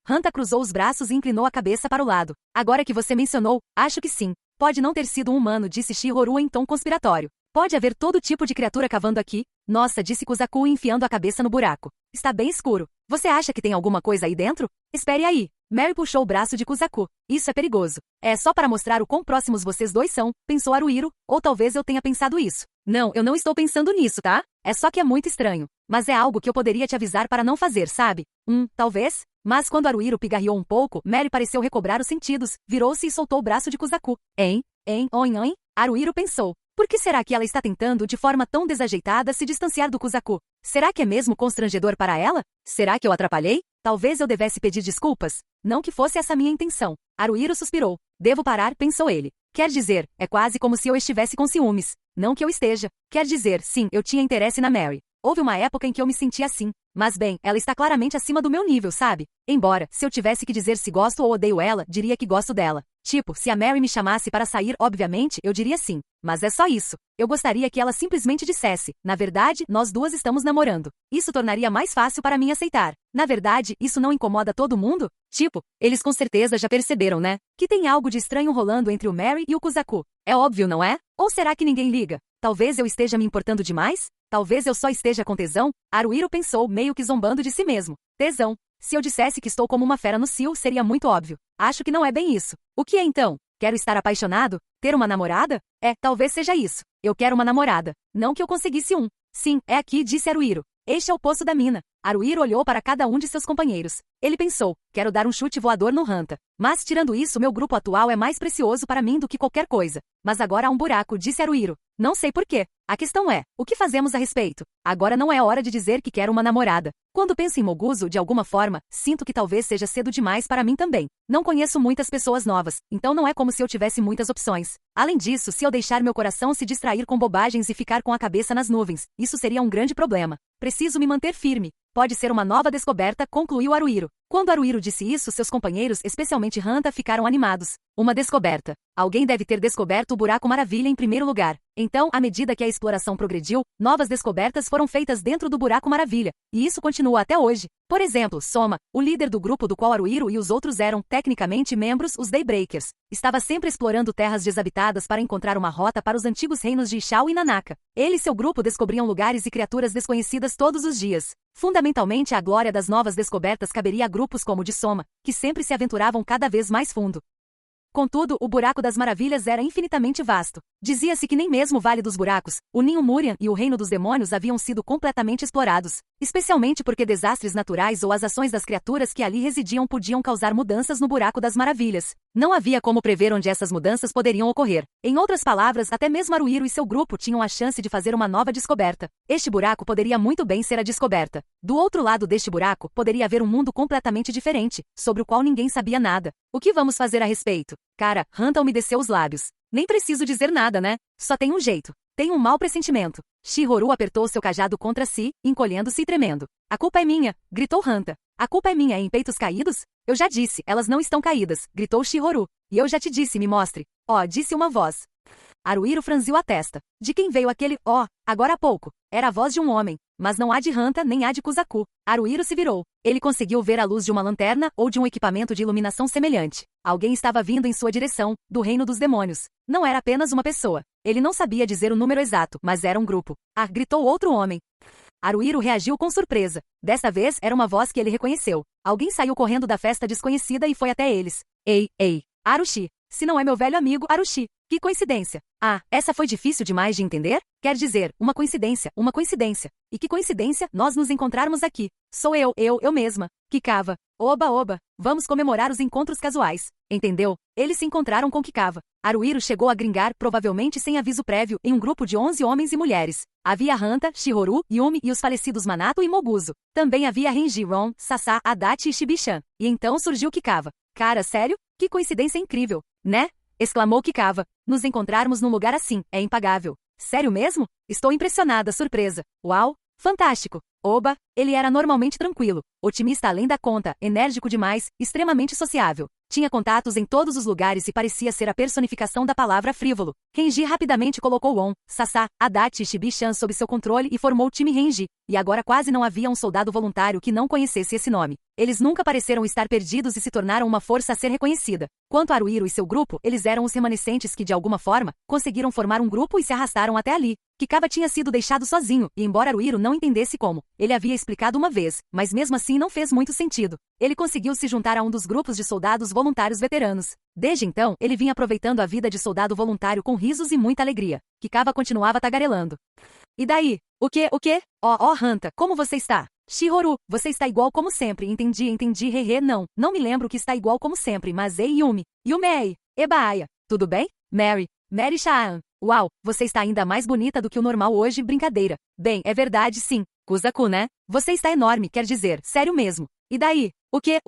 Hanta cruzou os braços e inclinou a cabeça para o lado. Agora que você mencionou, acho que sim. Pode não ter sido um humano, disse Shihoru em tom conspiratório. Pode haver todo tipo de criatura cavando aqui. Nossa, disse Kuzaku enfiando a cabeça no buraco. Está bem escuro. Você acha que tem alguma coisa aí dentro? Espere aí. Mary puxou o braço de Kuzaku. Isso é perigoso. É só para mostrar o quão próximos vocês dois são, pensou Haruhiro, ou talvez eu tenha pensado isso. Não, eu não estou pensando nisso, tá? É só que é muito estranho. Mas é algo que eu poderia te avisar para não fazer, sabe? Talvez. Mas quando Haruhiro pigarreou um pouco, Mary pareceu recobrar os sentidos, virou-se e soltou o braço de Kuzaku. Oi. Haruhiro pensou. Por que será que ela está tentando, de forma tão desajeitada, se distanciar do Kuzaku? Será que é mesmo constrangedor para ela? Será que eu atrapalhei? Talvez eu devesse pedir desculpas. Não que fosse essa minha intenção. Haruhiro suspirou. Devo parar, pensou ele. Quer dizer, é quase como se eu estivesse com ciúmes. Não que eu esteja. Quer dizer, sim, eu tinha interesse na Mary. Houve uma época em que eu me senti assim. Mas bem, ela está claramente acima do meu nível, sabe? Embora, se eu tivesse que dizer se gosto ou odeio ela, diria que gosto dela. Tipo, se a Mary me chamasse para sair, obviamente, eu diria sim. Mas é só isso. Eu gostaria que ela simplesmente dissesse, na verdade, nós duas estamos namorando. Isso tornaria mais fácil para mim aceitar. Na verdade, isso não incomoda todo mundo? Tipo, eles com certeza já perceberam, né? Que tem algo de estranho rolando entre o Mary e o Kuzaku. É óbvio, não é? Ou será que ninguém liga? Talvez eu esteja me importando demais? Talvez eu só esteja com tesão? Haruhiro pensou, meio que zombando de si mesmo. Tesão. Se eu dissesse que estou como uma fera no cio, seria muito óbvio. Acho que não é bem isso. O que é então? Quero estar apaixonado? Ter uma namorada? Talvez seja isso. Eu quero uma namorada. Não que eu conseguisse um. Sim, é aqui, disse Haruhiro. Este é o poço da mina. Haruhiro olhou para cada um de seus companheiros. Ele pensou, quero dar um chute voador no Hanta. Mas tirando isso, meu grupo atual é mais precioso para mim do que qualquer coisa. Mas agora há um buraco, disse Haruhiro. Não sei por quê. A questão é, o que fazemos a respeito? Agora não é hora de dizer que quero uma namorada. Quando penso em Moguzo, de alguma forma, sinto que talvez seja cedo demais para mim também. Não conheço muitas pessoas novas, então não é como se eu tivesse muitas opções. Além disso, se eu deixar meu coração se distrair com bobagens e ficar com a cabeça nas nuvens, isso seria um grande problema. Preciso me manter firme. Pode ser uma nova descoberta, concluiu Haruhiro. Quando Haruhiro disse isso, seus companheiros, especialmente Hanta, ficaram animados. Uma descoberta. Alguém deve ter descoberto o buraco maravilha em primeiro lugar. Então, à medida que a exploração progrediu, novas descobertas foram feitas dentro do buraco maravilha, e isso continua até hoje. Por exemplo, Soma, o líder do grupo do qual Haruhiro e os outros eram, tecnicamente, membros, os Daybreakers, estava sempre explorando terras desabitadas para encontrar uma rota para os antigos reinos de Ishao e Nanaka. Ele e seu grupo descobriam lugares e criaturas desconhecidas todos os dias. Fundamentalmente, a glória das novas descobertas caberia a grupos como o de Soma, que sempre se aventuravam cada vez mais fundo. Contudo, o Buraco das Maravilhas era infinitamente vasto. Dizia-se que nem mesmo o Vale dos Buracos, o Ninho Murian e o Reino dos Demônios haviam sido completamente explorados, especialmente porque desastres naturais ou as ações das criaturas que ali residiam podiam causar mudanças no Buraco das Maravilhas. Não havia como prever onde essas mudanças poderiam ocorrer. Em outras palavras, até mesmo Haruhiro e seu grupo tinham a chance de fazer uma nova descoberta. Este buraco poderia muito bem ser a descoberta. Do outro lado deste buraco, poderia haver um mundo completamente diferente, sobre o qual ninguém sabia nada. O que vamos fazer a respeito? Cara, Hanta umedeceu os lábios. Nem preciso dizer nada, né? Só tem um jeito. Tenho um mau pressentimento. Shihoru apertou seu cajado contra si, encolhendo-se e tremendo. A culpa é minha, gritou Hanta. A culpa é minha em peitos caídos? Eu já disse, elas não estão caídas, gritou Shihoru. E eu já te disse, me mostre. Ó, disse uma voz. Haruhiro franziu a testa. De quem veio aquele ó, agora há pouco? Era a voz de um homem, mas não há de Hanta nem há de Kuzaku. Haruhiro se virou. Ele conseguiu ver a luz de uma lanterna ou de um equipamento de iluminação semelhante. Alguém estava vindo em sua direção, do reino dos demônios. Não era apenas uma pessoa. Ele não sabia dizer o número exato, mas era um grupo. Ah, gritou outro homem. Haruhiro reagiu com surpresa. Desta vez era uma voz que ele reconheceu. Alguém saiu correndo da festa desconhecida e foi até eles. Ei, Arushi. Se não é meu velho amigo Arushi. Que coincidência. Ah, essa foi difícil demais de entender? Quer dizer, uma coincidência. E que coincidência nós nos encontrarmos aqui. Sou eu mesma. Kikawa. Oba, vamos comemorar os encontros casuais. Entendeu? Eles se encontraram com Kikawa. Haruhiro chegou a gringar, provavelmente sem aviso prévio, em um grupo de 11 homens e mulheres. Havia Hanta, Shihoru, Yumi e os falecidos Manato e Moguzo. Também havia Renji, Ron, Sasa, Adachi e Shibi-chan. E então surgiu Kikawa. Cara, sério? Que coincidência incrível, né? Exclamou Kikawa. Nos encontrarmos num lugar assim, é impagável. Sério mesmo? Estou impressionada, surpresa. Uau! Fantástico! Oba, ele era normalmente tranquilo, otimista além da conta, enérgico demais, extremamente sociável. Tinha contatos em todos os lugares e parecia ser a personificação da palavra frívolo. Renji rapidamente colocou On, Sasa, Adachi e Shibi-chan sob seu controle e formou o time Renji, e agora quase não havia um soldado voluntário que não conhecesse esse nome. Eles nunca pareceram estar perdidos e se tornaram uma força a ser reconhecida. Quanto a Haruhiro e seu grupo, eles eram os remanescentes que, de alguma forma, conseguiram formar um grupo e se arrastaram até ali. Kikawa tinha sido deixado sozinho, e embora Haruhiro não entendesse como, ele havia explicado uma vez, mas mesmo assim não fez muito sentido. Ele conseguiu se juntar a um dos grupos de soldados voluntários veteranos. Desde então, ele vinha aproveitando a vida de soldado voluntário com risos e muita alegria. Kikawa continuava tagarelando. E daí? O quê? Oh, Hanta, como você está? Shihoru, você está igual como sempre, entendi, não me lembro que está igual como sempre, mas ei Yumei, Ebaaya, tudo bem? Mary Chaan, uau, você está ainda mais bonita do que o normal hoje, brincadeira. Bem, é verdade sim, Kuzaku, né? Você está enorme, quer dizer, sério mesmo. E daí? O quê?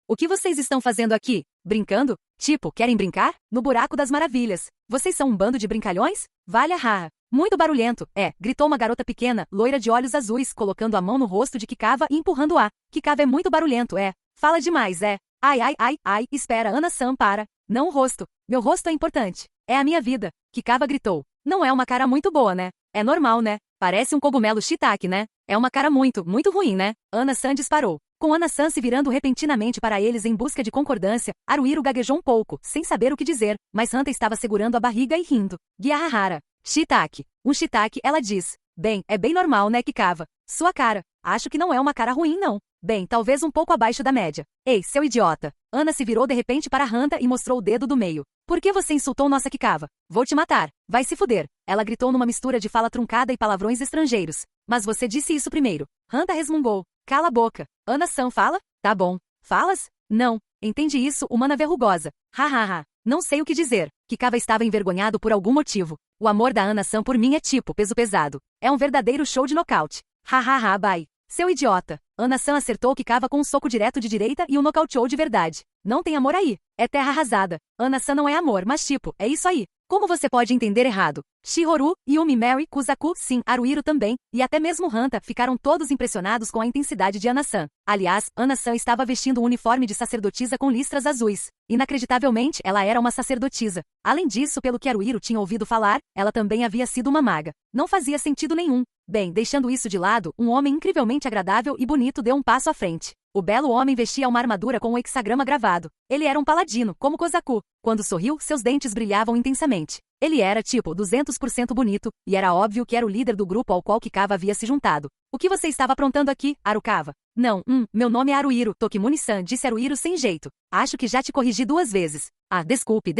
O que vocês estão fazendo aqui? Brincando? Tipo, querem brincar? No Buraco das Maravilhas. Vocês são um bando de brincalhões? Valha haha. Muito barulhento, gritou uma garota pequena, loira de olhos azuis, colocando a mão no rosto de Kikawa e empurrando-a. Kikawa é muito barulhento, Fala demais, Ai, espera, Ana-san, para. Não o rosto. Meu rosto é importante. É a minha vida. Kikawa gritou. Não é uma cara muito boa, né? É normal, né? Parece um cogumelo shiitake, né? É uma cara muito ruim, né? Ana-san disparou. Com Ana-san se virando repentinamente para eles em busca de concordância, Haruhiro gaguejou um pouco, sem saber o que dizer, mas Hanta estava segurando a barriga e rindo. Gyahahara. Shiitake. Um shiitake, ela diz. Bem, é bem normal, né, Kikawa? Sua cara. Acho que não é uma cara ruim, não. Bem, talvez um pouco abaixo da média. Ei, seu idiota. Ana se virou de repente para Hanta e mostrou o dedo do meio. Por que você insultou nossa Kikawa? Vou te matar. Vai se fuder. Ela gritou numa mistura de fala truncada e palavrões estrangeiros. Mas você disse isso primeiro. Hanta resmungou. Cala a boca. Ana-san fala? Tá bom. Falas? Não. Entende isso, humana verrugosa. Hahaha. Não sei o que dizer. Kikawa estava envergonhado por algum motivo. O amor da Ana-san por mim é tipo peso pesado. É um verdadeiro show de nocaute. Hahaha, bye. Seu idiota. Ana-san acertou Kikawa com um soco direto de direita e o nocauteou de verdade. Não tem amor aí. É terra arrasada. Ana-san não é amor, mas tipo, é isso aí. Como você pode entender errado? Shihoru, Yumi, Mary, Kuzaku, sim, Haruhiro também, e até mesmo Hanta ficaram todos impressionados com a intensidade de Ana-san. Aliás, Ana-san estava vestindo um uniforme de sacerdotisa com listras azuis. Inacreditavelmente, ela era uma sacerdotisa. Além disso, pelo que Haruhiro tinha ouvido falar, ela também havia sido uma maga. Não fazia sentido nenhum. Bem, deixando isso de lado, um homem incrivelmente agradável e bonito deu um passo à frente. O belo homem vestia uma armadura com um hexagrama gravado. Ele era um paladino, como Kozaku. Quando sorriu, seus dentes brilhavam intensamente. Ele era tipo 200% bonito, e era óbvio que era o líder do grupo ao qual Kikava havia se juntado. O que você estava aprontando aqui, Arukava? Não, meu nome é Haruhiro, Tokimune-san, disse Haruhiro sem jeito. Acho que já te corrigi 2 vezes. Ah, desculpe,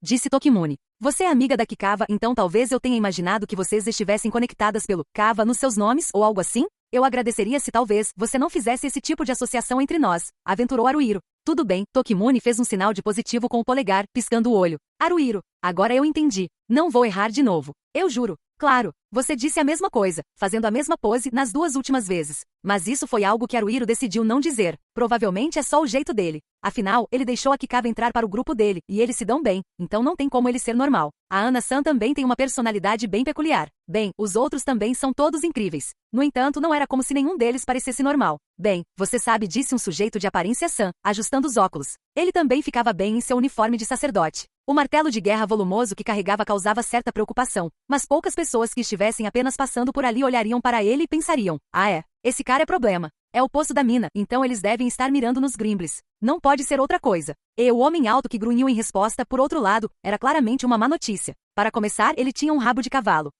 disse Tokimune. Você é amiga da Kikava, então talvez eu tenha imaginado que vocês estivessem conectadas pelo Kava nos seus nomes ou algo assim? Eu agradeceria se talvez você não fizesse esse tipo de associação entre nós, aventurou Haruhiro. Tudo bem, Tokimune fez um sinal de positivo com o polegar, piscando o olho. Haruhiro, agora eu entendi. Não vou errar de novo. Eu juro. Claro, você disse a mesma coisa, fazendo a mesma pose nas 2 últimas vezes. Mas isso foi algo que Haruhiro decidiu não dizer. Provavelmente é só o jeito dele. Afinal, ele deixou a Kikava entrar para o grupo dele, e eles se dão bem, então não tem como ele ser normal. A Ana-san também tem uma personalidade bem peculiar. Bem, os outros também são todos incríveis. No entanto, não era como se nenhum deles parecesse normal. Bem, você sabe, disse um sujeito de aparência sã, ajustando os óculos. Ele também ficava bem em seu uniforme de sacerdote. O martelo de guerra volumoso que carregava causava certa preocupação, mas poucas pessoas que estivessem apenas passando por ali olhariam para ele e pensariam: ah é, esse cara é problema. É o poço da mina, então eles devem estar mirando nos Grimbles. Não pode ser outra coisa. E o homem alto que grunhiu em resposta, por outro lado, era claramente uma má notícia. Para começar, ele tinha um rabo de cavalo.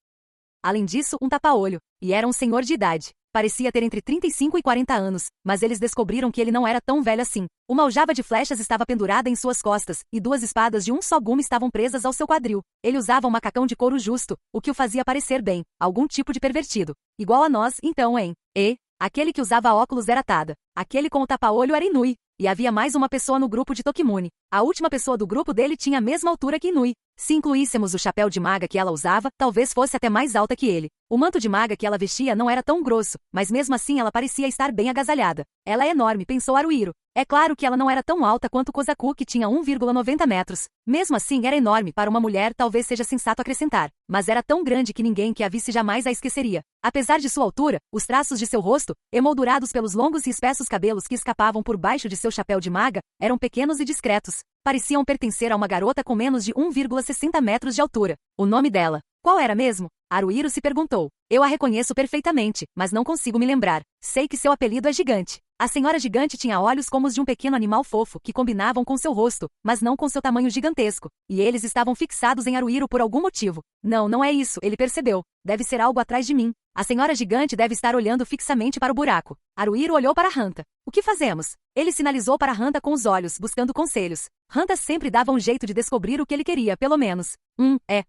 Além disso, um tapa-olho. E era um senhor de idade. Parecia ter entre 35 e 40 anos, mas eles descobriram que ele não era tão velho assim. Uma aljava de flechas estava pendurada em suas costas, e 2 espadas de um só gume estavam presas ao seu quadril. Ele usava um macacão de couro justo, o que o fazia parecer bem, algum tipo de pervertido. Igual a nós, então, hein? E aquele que usava óculos era Tada. Aquele com o tapa-olho era Inui. E havia mais uma pessoa no grupo de Tokimune. A última pessoa do grupo dele tinha a mesma altura que Inui. Se incluíssemos o chapéu de maga que ela usava, talvez fosse até mais alta que ele. O manto de maga que ela vestia não era tão grosso, mas mesmo assim ela parecia estar bem agasalhada. Ela é enorme, pensou Haruhiro. É claro que ela não era tão alta quanto Kozaku, que tinha 1,90 metros. Mesmo assim era enorme para uma mulher, talvez seja sensato acrescentar. Mas era tão grande que ninguém que a visse jamais a esqueceria. Apesar de sua altura, os traços de seu rosto, emoldurados pelos longos e espessos cabelos que escapavam por baixo de seu chapéu de maga, eram pequenos e discretos. Pareciam pertencer a uma garota com menos de 1,60 metros de altura. O nome dela. Qual era mesmo? Haruhiro se perguntou. Eu a reconheço perfeitamente, mas não consigo me lembrar. Sei que seu apelido é Gigante. A senhora Gigante tinha olhos como os de um pequeno animal fofo que combinavam com seu rosto, mas não com seu tamanho gigantesco. E eles estavam fixados em Haruhiro por algum motivo. Não é isso, ele percebeu. Deve ser algo atrás de mim. A senhora Gigante deve estar olhando fixamente para o buraco. Haruhiro olhou para Hanta. O que fazemos? Ele sinalizou para Hanta com os olhos, buscando conselhos. Hanta sempre dava um jeito de descobrir o que ele queria, pelo menos.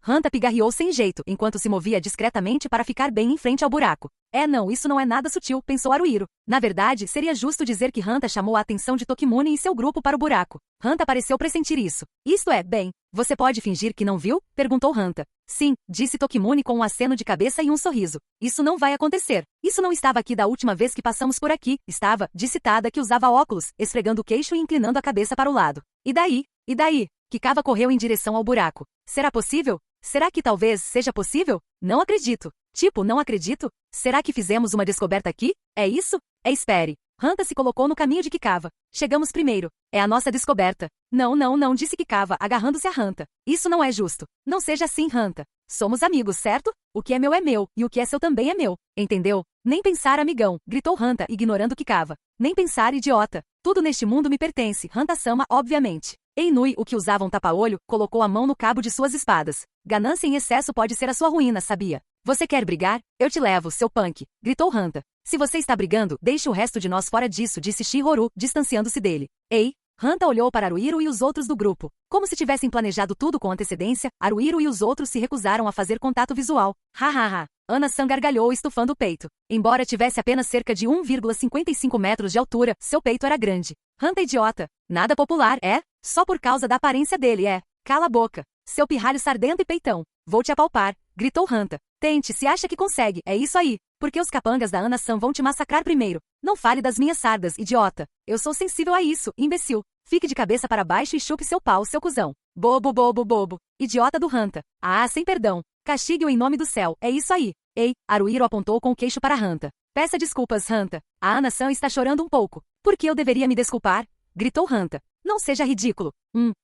Hanta pigarreou sem jeito, enquanto se movia discretamente para ficar bem em frente ao buraco. Não, isso não é nada sutil, pensou Haruhiro. Na verdade, seria justo dizer que Hanta chamou a atenção de Tokimune e seu grupo para o buraco. Hanta pareceu pressentir isso. Isto é, bem, você pode fingir que não viu? Perguntou Hanta. Sim, disse Tokimune com um aceno de cabeça e um sorriso. Isso não vai acontecer. Isso não estava aqui da última vez que passamos por aqui. Estava, disse Tada, que usava óculos, esfregando o queixo e inclinando a cabeça para o lado. E daí? E daí? Kikava correu em direção ao buraco. Será possível? Será que talvez seja possível? Não acredito. Tipo, não acredito? Será que fizemos uma descoberta aqui? É isso? Espere. Hanta se colocou no caminho de Kikava. Chegamos primeiro. É a nossa descoberta. Não, disse Kikava, agarrando-se a Hanta. Isso não é justo. Não seja assim, Hanta. Somos amigos, certo? O que é meu, e o que é seu também é meu. Entendeu? Nem pensar, amigão, gritou Hanta, ignorando Kikava. Nem pensar, idiota. Tudo neste mundo me pertence, Hanta-sama, obviamente. Inui, o que usava um tapa-olho, colocou a mão no cabo de suas espadas. Ganância em excesso pode ser a sua ruína, sabia? Você quer brigar? Eu te levo, seu punk, gritou Hanta. Se você está brigando, deixe o resto de nós fora disso, disse Shihoru, distanciando-se dele. Ei! Hanta olhou para Haruhiro e os outros do grupo. Como se tivessem planejado tudo com antecedência, Haruhiro e os outros se recusaram a fazer contato visual. Hahaha. Ana-san gargalhou estufando o peito. Embora tivesse apenas cerca de 1,55 metros de altura, seu peito era grande. Hanta idiota. Nada popular, é? Só por causa da aparência dele, é. Cala a boca. Seu pirralho sardento e peitão. Vou te apalpar, gritou Hanta. Tente, se acha que consegue, é isso aí. Porque os capangas da Ana-san vão te massacrar primeiro. Não fale das minhas sardas, idiota. Eu sou sensível a isso, imbecil. Fique de cabeça para baixo e chupe seu pau, seu cuzão. Bobo, bobo, bobo. Idiota do Hanta. Ah, sem perdão. Castigue-o em nome do céu. É isso aí. Ei, Haruhiro apontou com o queixo para Hanta. Peça desculpas, Hanta. A Ana-san está chorando um pouco. Por que eu deveria me desculpar? Gritou Hanta. Não seja ridículo.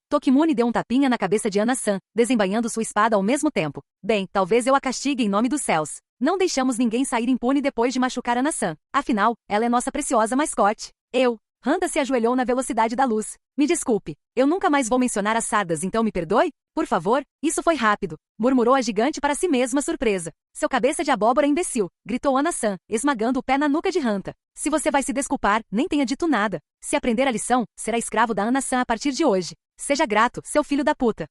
Tokimune deu um tapinha na cabeça de Ana-san, desembainhando sua espada ao mesmo tempo. Bem, talvez eu a castigue em nome dos céus. Não deixamos ninguém sair impune depois de machucar Ana-san. Afinal, ela é nossa preciosa mascote. Hanta se ajoelhou na velocidade da luz. Me desculpe. Eu nunca mais vou mencionar as sardas, então me perdoe? Por favor, isso foi rápido. Murmurou a gigante para si mesma surpresa. Seu cabeça de abóbora imbecil, gritou Ana-san, esmagando o pé na nuca de Hanta. Se você vai se desculpar, nem tenha dito nada. Se aprender a lição, será escravo da Ana-san a partir de hoje. Seja grato, seu filho da puta.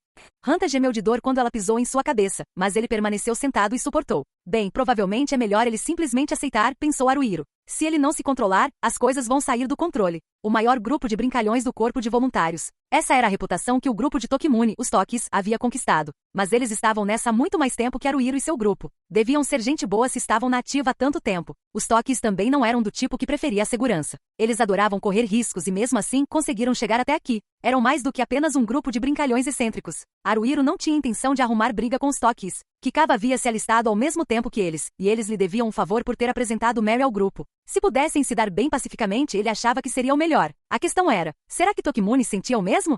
Hanta gemeu de dor quando ela pisou em sua cabeça, mas ele permaneceu sentado e suportou. Bem, provavelmente é melhor ele simplesmente aceitar, pensou Haruhiro. Se ele não se controlar, as coisas vão sair do controle. O maior grupo de brincalhões do corpo de voluntários. Essa era a reputação que o grupo de Tokimune, os Tokis, havia conquistado. Mas eles estavam nessa há muito mais tempo que Haruhiro e seu grupo. Deviam ser gente boa se estavam na ativa há tanto tempo. Os Tokis também não eram do tipo que preferia a segurança. Eles adoravam correr riscos e mesmo assim conseguiram chegar até aqui. Eram mais do que apenas um grupo de brincalhões excêntricos. Haruhiro não tinha intenção de arrumar briga com os Tokis. Kikawa havia se alistado ao mesmo tempo que eles, e eles lhe deviam um favor por ter apresentado Mary ao grupo. Se pudessem se dar bem pacificamente, ele achava que seria o melhor. A questão era, será que Tokimune sentia o mesmo?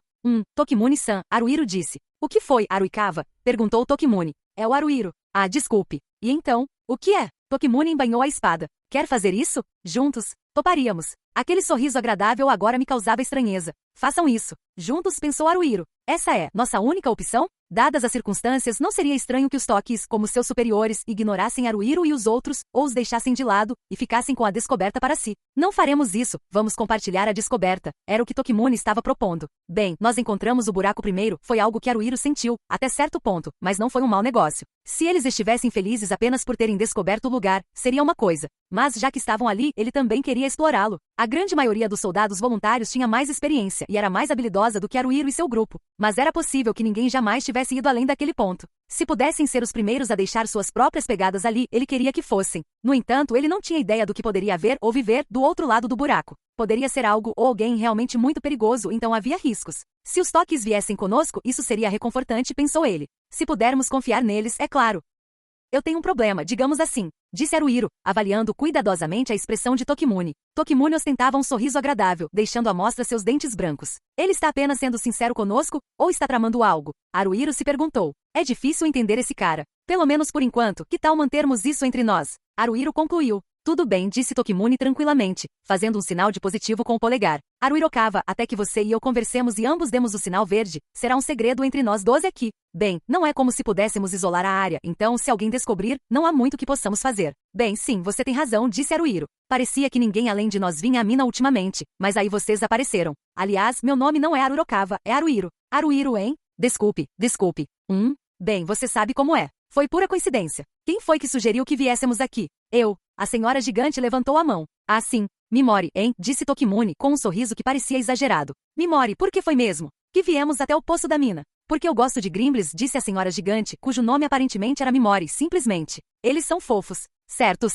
Tokimune-san, Haruhiro disse. O que foi, Haruikawa? Perguntou Tokimune. É o Haruhiro. Ah, desculpe. E então? O que é? Tokimune embainhou a espada. Quer fazer isso? Juntos? Toparíamos. Aquele sorriso agradável agora me causava estranheza. Façam isso. Juntos, pensou Haruhiro. Essa é nossa única opção? Dadas as circunstâncias, não seria estranho que os Tokis, como seus superiores, ignorassem Haruhiro e os outros, ou os deixassem de lado, e ficassem com a descoberta para si. Não faremos isso, vamos compartilhar a descoberta. Era o que Tokimune estava propondo. Bem, nós encontramos o buraco primeiro, foi algo que Haruhiro sentiu, até certo ponto, mas não foi um mau negócio. Se eles estivessem felizes apenas por terem descoberto o lugar, seria uma coisa. Mas já que estavam ali, ele também queria explorá-lo. A grande maioria dos soldados voluntários tinha mais experiência e era mais habilidosa do que Haruhiro e seu grupo. Mas era possível que ninguém jamais tivesse ido além daquele ponto. Se pudessem ser os primeiros a deixar suas próprias pegadas ali, ele queria que fossem. No entanto, ele não tinha ideia do que poderia haver ou viver do outro lado do buraco. Poderia ser algo ou alguém realmente muito perigoso, então havia riscos. Se os Tokis viessem conosco, isso seria reconfortante, pensou ele. Se pudermos confiar neles, é claro. Eu tenho um problema, digamos assim, disse Haruhiro, avaliando cuidadosamente a expressão de Tokimune. Tokimune ostentava um sorriso agradável, deixando à mostra seus dentes brancos. Ele está apenas sendo sincero conosco, ou está tramando algo? Haruhiro se perguntou. É difícil entender esse cara. Pelo menos por enquanto, que tal mantermos isso entre nós? Haruhiro concluiu. Tudo bem, disse Tokimune tranquilamente, fazendo um sinal de positivo com o polegar. Haruhirokawa, até que você e eu conversemos e ambos demos o sinal verde, será um segredo entre nós 12 aqui. Bem, não é como se pudéssemos isolar a área, então se alguém descobrir, não há muito que possamos fazer. Bem, sim, você tem razão, disse Haruhiro. Parecia que ninguém além de nós vinha à mina ultimamente, mas aí vocês apareceram. Aliás, meu nome não é Haruhirokawa, é Haruhiro. Haruhiro, hein? Desculpe. Bem, você sabe como é. Foi pura coincidência. Quem foi que sugeriu que viéssemos aqui? Eu. A senhora gigante levantou a mão. Ah, sim. Mimori, hein? Disse Tokimune, com um sorriso que parecia exagerado. Mimori, por que foi mesmo? Que viemos até o poço da mina. Porque eu gosto de Grimbles, disse a senhora gigante, cujo nome aparentemente era Mimori, simplesmente. Eles são fofos. Certo.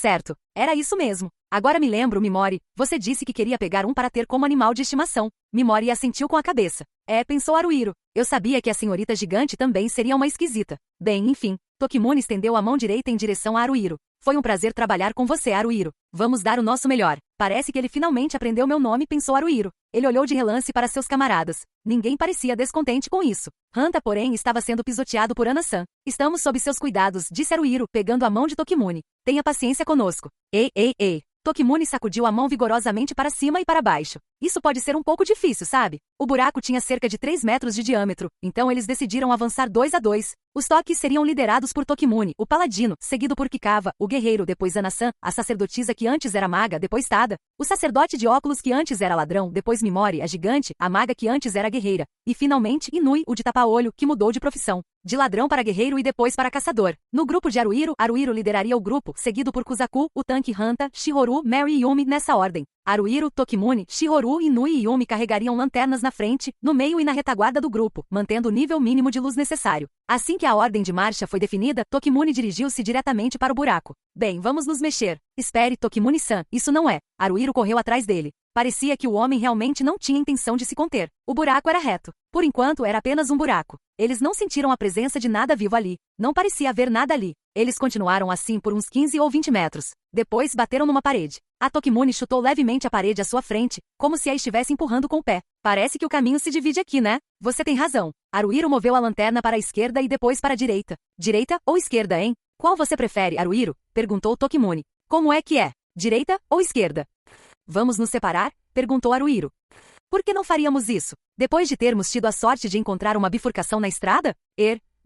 Era isso mesmo. Agora me lembro, Mimori, você disse que queria pegar um para ter como animal de estimação. Mimori assentiu com a cabeça. Pensou Haruhiro. Eu sabia que a senhorita gigante também seria uma esquisita. Bem, enfim. Tokimune estendeu a mão direita em direção a Haruhiro. Foi um prazer trabalhar com você, Haruhiro. Vamos dar o nosso melhor. Parece que ele finalmente aprendeu meu nome, pensou Haruhiro. Ele olhou de relance para seus camaradas. Ninguém parecia descontente com isso. Hanta, porém, estava sendo pisoteado por Ana-san. Estamos sob seus cuidados, disse Haruhiro, pegando a mão de Tokimune. Tenha paciência conosco. Ei. Tokimune sacudiu a mão vigorosamente para cima e para baixo. Isso pode ser um pouco difícil, sabe? O buraco tinha cerca de 3 metros de diâmetro, então eles decidiram avançar 2 a 2. Os Tokis seriam liderados por Tokimune, o paladino, seguido por Kikawa, o guerreiro, depois Ana-san, a sacerdotisa que antes era maga, depois Tada, o sacerdote de óculos que antes era ladrão, depois Mimori, a gigante, a maga que antes era guerreira, e finalmente Inui, o de tapa-olho, que mudou de profissão. De ladrão para guerreiro e depois para caçador. No grupo de Haruhiro, Haruhiro lideraria o grupo, seguido por Kuzaku, o tanque Hanta, Shihoru, Mary e Yumi nessa ordem. Haruhiro, Tokimune, Shihoru, Inui e Yumi carregariam lanternas na frente, no meio e na retaguarda do grupo, mantendo o nível mínimo de luz necessário. Assim que a ordem de marcha foi definida, Tokimune dirigiu-se diretamente para o buraco. Bem, vamos nos mexer. Espere, Tokimune-san, isso não é. Haruhiro correu atrás dele. Parecia que o homem realmente não tinha intenção de se conter. O buraco era reto. Por enquanto, era apenas um buraco. Eles não sentiram a presença de nada vivo ali. Não parecia haver nada ali. Eles continuaram assim por uns 15 ou 20 metros. Depois, bateram numa parede. A Tokimune chutou levemente a parede à sua frente, como se a estivesse empurrando com o pé. Parece que o caminho se divide aqui, né? Você tem razão. Haruhiro moveu a lanterna para a esquerda e depois para a direita. Direita ou esquerda, hein? Qual você prefere, Haruhiro? Perguntou Tokimune. Como é que é? Direita ou esquerda? Vamos nos separar? Perguntou Haruhiro. Por que não faríamos isso? Depois de termos tido a sorte de encontrar uma bifurcação na estrada?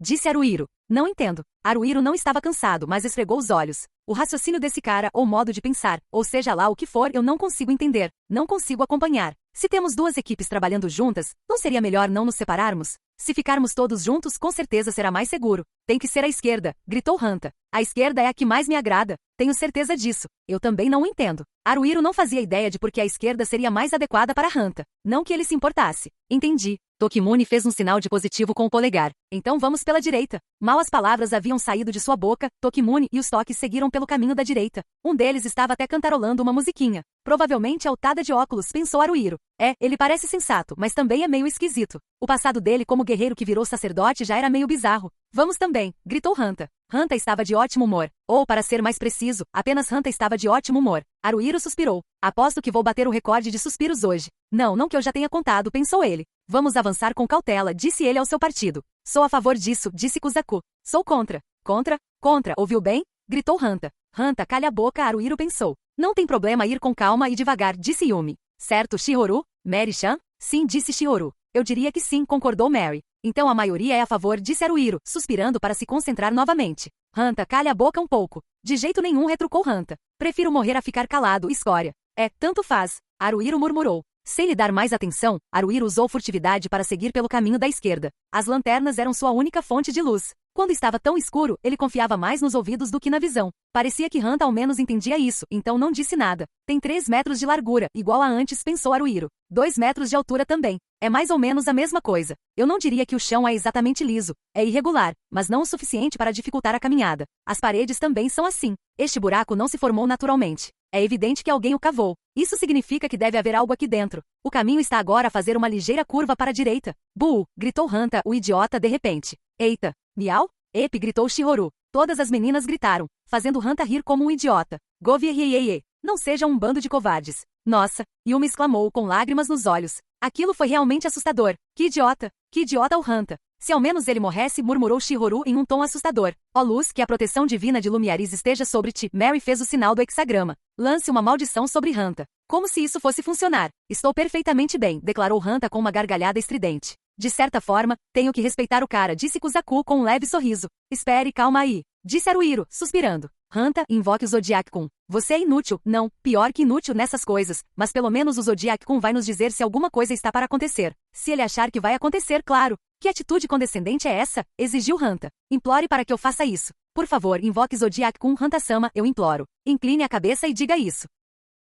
Disse Haruhiro. Não entendo. Haruhiro não estava cansado, mas esfregou os olhos. O raciocínio desse cara, ou modo de pensar, ou seja lá o que for, eu não consigo entender. Não consigo acompanhar. Se temos duas equipes trabalhando juntas, não seria melhor não nos separarmos? Se ficarmos todos juntos, com certeza será mais seguro. Tem que ser a esquerda, gritou Hanta. A esquerda é a que mais me agrada. Tenho certeza disso. Eu também não o entendo. Haruhiro não fazia ideia de por que a esquerda seria mais adequada para Hanta. Não que ele se importasse. Entendi. Tokimune fez um sinal de positivo com o polegar. Então vamos pela direita. Mal as palavras haviam saído de sua boca, Tokimune e os toques seguiram pelo caminho da direita. Um deles estava até cantarolando uma musiquinha. Provavelmente a otada de óculos, pensou Haruhiro. Ele parece sensato, mas também é meio esquisito. O passado dele como guerreiro que virou sacerdote já era meio bizarro. Vamos também, gritou Hanta. Hanta estava de ótimo humor. Ou, para ser mais preciso, apenas Hanta estava de ótimo humor. Haruhiro suspirou. Aposto que vou bater o recorde de suspiros hoje. Não que eu já tenha contado, pensou ele. Vamos avançar com cautela, disse ele ao seu partido. Sou a favor disso, disse Kuzaku. Sou contra. Contra, ouviu bem? Gritou Hanta. Hanta, calha a boca, Haruhiro pensou. Não tem problema ir com calma e devagar, disse Yumi. Certo, Shihoru? Mary-chan? Sim, disse Shihoru. Eu diria que sim, concordou Mary. Então a maioria é a favor, disse Haruhiro, suspirando para se concentrar novamente. Hanta, calha a boca um pouco. De jeito nenhum, retrucou Hanta. Prefiro morrer a ficar calado, escória. Tanto faz. Haruhiro murmurou. Sem lhe dar mais atenção, Haruhiro usou furtividade para seguir pelo caminho da esquerda. As lanternas eram sua única fonte de luz. Quando estava tão escuro, ele confiava mais nos ouvidos do que na visão. Parecia que Hanta ao menos entendia isso, então não disse nada. Tem 3 metros de largura, igual a antes, pensou Haruhiro. 2 metros de altura também. É mais ou menos a mesma coisa. Eu não diria que o chão é exatamente liso. É irregular, mas não o suficiente para dificultar a caminhada. As paredes também são assim. Este buraco não se formou naturalmente. É evidente que alguém o cavou. Isso significa que deve haver algo aqui dentro. O caminho está agora a fazer uma ligeira curva para a direita. Buh! Gritou Hanta, o idiota, de repente. Eita! Miau? Gritou Shihoru. Todas as meninas gritaram, fazendo Hanta rir como um idiota. Govieieiei. Não seja um bando de covardes. Nossa! Yumi exclamou com lágrimas nos olhos. Aquilo foi realmente assustador. Que idiota! Que idiota o Hanta! Se ao menos ele morresse, murmurou Shihoru em um tom assustador. Ó luz, que a proteção divina de Lumiaris esteja sobre ti. Mary fez o sinal do hexagrama. Lance uma maldição sobre Hanta. Como se isso fosse funcionar. Estou perfeitamente bem, declarou Hanta com uma gargalhada estridente. De certa forma, tenho que respeitar o cara, disse Kuzaku com um leve sorriso. Espere, calma aí. Disse Haruhiro, suspirando. Hanta, invoque o Zodiac-kun. Você é inútil, não, pior que inútil nessas coisas, mas pelo menos o Zodiac-kun vai nos dizer se alguma coisa está para acontecer. Se ele achar que vai acontecer, claro. Que atitude condescendente é essa? Exigiu Hanta. Implore para que eu faça isso. Por favor, invoque Zodiac-kun, Hanta-sama, eu imploro. Incline a cabeça e diga isso.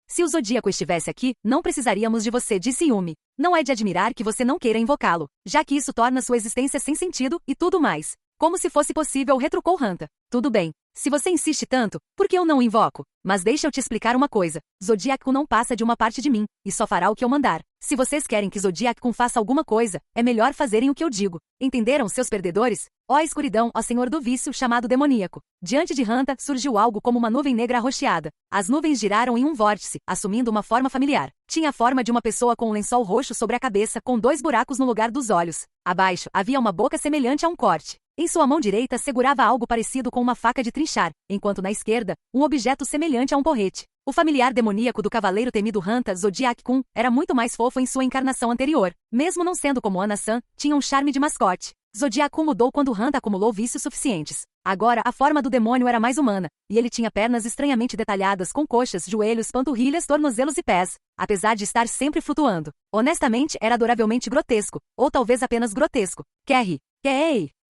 Se o Zodíaco estivesse aqui, não precisaríamos de você, disse Yumi. Não é de admirar que você não queira invocá-lo, já que isso torna sua existência sem sentido, e tudo mais. Como se fosse possível, retrucou Hanta. Tudo bem. Se você insiste tanto, por que eu não o invoco? Mas deixa eu te explicar uma coisa. Zodiac-kun não passa de uma parte de mim, e só fará o que eu mandar. Se vocês querem que Zodiac-kun faça alguma coisa, é melhor fazerem o que eu digo. Entenderam, seus perdedores? Ó escuridão, ó senhor do vício chamado demoníaco. Diante de Hanta, surgiu algo como uma nuvem negra arroxeada. As nuvens giraram em um vórtice, assumindo uma forma familiar. Tinha a forma de uma pessoa com um lençol roxo sobre a cabeça, com 2 buracos no lugar dos olhos. Abaixo, havia uma boca semelhante a um corte. Em sua mão direita segurava algo parecido com uma faca de trinchar, enquanto na esquerda, um objeto semelhante a um porrete. O familiar demoníaco do cavaleiro temido Hanta, Zodiac-kun, era muito mais fofo em sua encarnação anterior. Mesmo não sendo como Ana-san, tinha um charme de mascote. Zodiac-kun mudou quando Hanta acumulou vícios suficientes. Agora, a forma do demônio era mais humana, e ele tinha pernas estranhamente detalhadas com coxas, joelhos, panturrilhas, tornozelos e pés, apesar de estar sempre flutuando. Honestamente, era adoravelmente grotesco, ou talvez apenas grotesco. Kerry.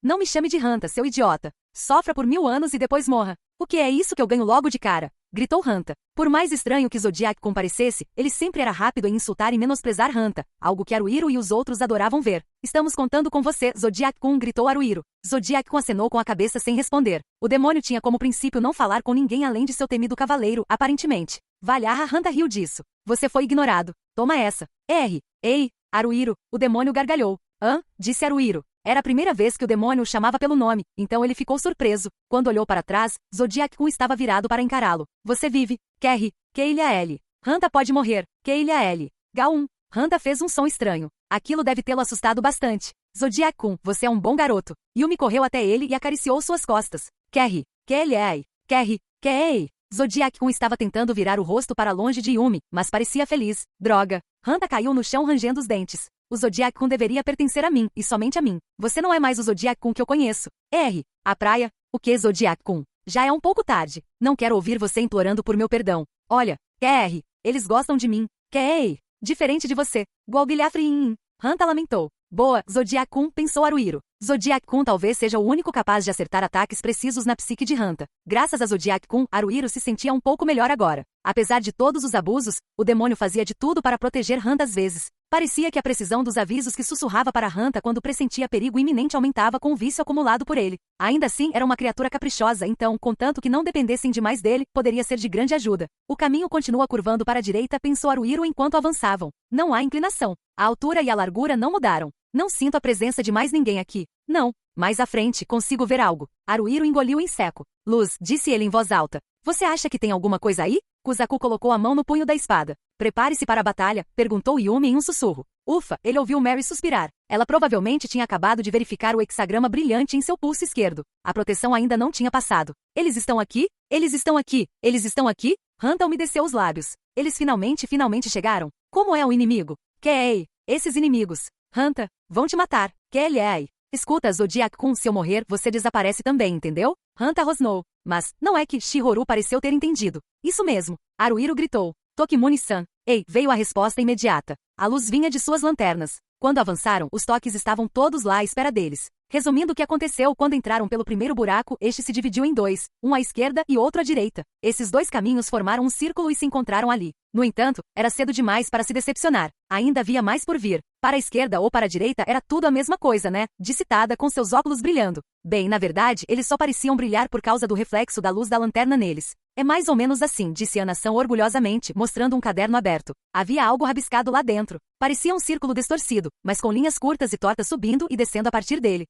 Não me chame de Hanta, seu idiota. Sofra por 1000 anos e depois morra. O que é isso que eu ganho logo de cara? Gritou Hanta. Por mais estranho que Zodiac-kun parecesse, ele sempre era rápido em insultar e menosprezar Hanta, algo que Haruhiro e os outros adoravam ver. Estamos contando com você, Zodiac-kun, gritou Haruhiro. Zodiac-kun acenou com a cabeça sem responder. O demônio tinha como princípio não falar com ninguém além de seu temido cavaleiro, aparentemente. Valhaha, Hanta riu disso. Você foi ignorado. Toma essa. R. Ei, Haruhiro, o demônio gargalhou. Hã? Disse Haruhiro. Era a primeira vez que o demônio o chamava pelo nome, então ele ficou surpreso. Quando olhou para trás, Zodiac-kun estava virado para encará-lo. Você vive. Kerry. Keilha L. Hanta pode morrer. Keilha L. Ga1. Hanta fez um som estranho. Aquilo deve tê-lo assustado bastante. Zodiac-kun, você é um bom garoto. Yumi correu até ele e acariciou suas costas. Kerry. Keilha. Kerry. Kei. Zodiac-kun estava tentando virar o rosto para longe de Yumi, mas parecia feliz. Droga. Hanta caiu no chão rangendo os dentes. O Zodiac-kun deveria pertencer a mim, e somente a mim. Você não é mais o Zodiac-kun que eu conheço. R. A praia? O que, Zodiac-kun? Já é um pouco tarde. Não quero ouvir você implorando por meu perdão. Olha, QR. Eles gostam de mim. Kei. Diferente de você. Gualguilhafrin. Hanta lamentou. Boa, Zodiac-kun, pensou Haruhiro. Zodiac-kun talvez seja o único capaz de acertar ataques precisos na psique de Hanta. Graças a Zodiac-kun, Haruhiro se sentia um pouco melhor agora. Apesar de todos os abusos, o demônio fazia de tudo para proteger Hanta às vezes. Parecia que a precisão dos avisos que sussurrava para Hanta quando pressentia perigo iminente aumentava com o vício acumulado por ele. Ainda assim, era uma criatura caprichosa, então, contanto que não dependessem demais dele, poderia ser de grande ajuda. O caminho continua curvando para a direita, pensou Haruhiro enquanto avançavam. Não há inclinação. A altura e a largura não mudaram. Não sinto a presença de mais ninguém aqui. Não. Mais à frente, consigo ver algo. Haruhiro engoliu em seco. Luz, disse ele em voz alta. Você acha que tem alguma coisa aí? Kuzaku colocou a mão no punho da espada. Prepare-se para a batalha, perguntou Yumi em um sussurro. Ufa, ele ouviu Mary suspirar. Ela provavelmente tinha acabado de verificar o hexagrama brilhante em seu pulso esquerdo. A proteção ainda não tinha passado. Eles estão aqui? Eles estão aqui? Eles estão aqui? Hanta umedeceu os lábios. Eles finalmente chegaram? Como é o inimigo? Kei, esses inimigos. Hanta, vão te matar. Kei. Escuta, Zodiac-kun, se eu morrer, você desaparece também, entendeu? Hanta rosnou. Mas, não é que Shihoru pareceu ter entendido. Isso mesmo. Haruhiro gritou. Tokimune-san. Ei, veio a resposta imediata. A luz vinha de suas lanternas. Quando avançaram, os toques estavam todos lá à espera deles. Resumindo o que aconteceu quando entraram pelo primeiro buraco, este se dividiu em dois, um à esquerda e outro à direita. Esses dois caminhos formaram um círculo e se encontraram ali. No entanto, era cedo demais para se decepcionar. Ainda havia mais por vir. Para a esquerda ou para a direita era tudo a mesma coisa, né? Disse Tada com seus óculos brilhando. Bem, na verdade, eles só pareciam brilhar por causa do reflexo da luz da lanterna neles. É mais ou menos assim, disse Ana-san orgulhosamente, mostrando um caderno aberto. Havia algo rabiscado lá dentro. Parecia um círculo distorcido, mas com linhas curtas e tortas subindo e descendo a partir dele.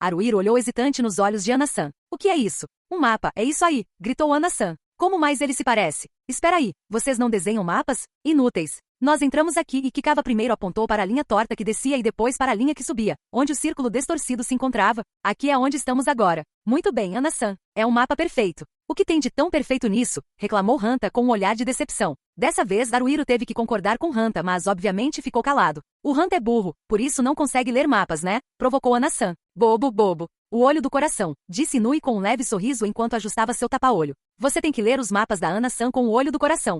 Haruhiro olhou hesitante nos olhos de Ana-san. O que é isso? Um mapa, é isso aí, gritou Ana-san. Como mais ele se parece? Espera aí, vocês não desenham mapas? Inúteis. Nós entramos aqui e Kikawa primeiro apontou para a linha torta que descia e depois para a linha que subia, onde o círculo distorcido se encontrava. Aqui é onde estamos agora. Muito bem, Ana-san. É um mapa perfeito. O que tem de tão perfeito nisso? Reclamou Hanta com um olhar de decepção. Dessa vez, Haruhiro teve que concordar com Hanta, mas obviamente ficou calado. O Hanta é burro, por isso não consegue ler mapas, né? Provocou Ana-san. Bobo, bobo. O olho do coração, disse Nui com um leve sorriso enquanto ajustava seu tapa-olho. Você tem que ler os mapas da Ana-san com o olho do coração.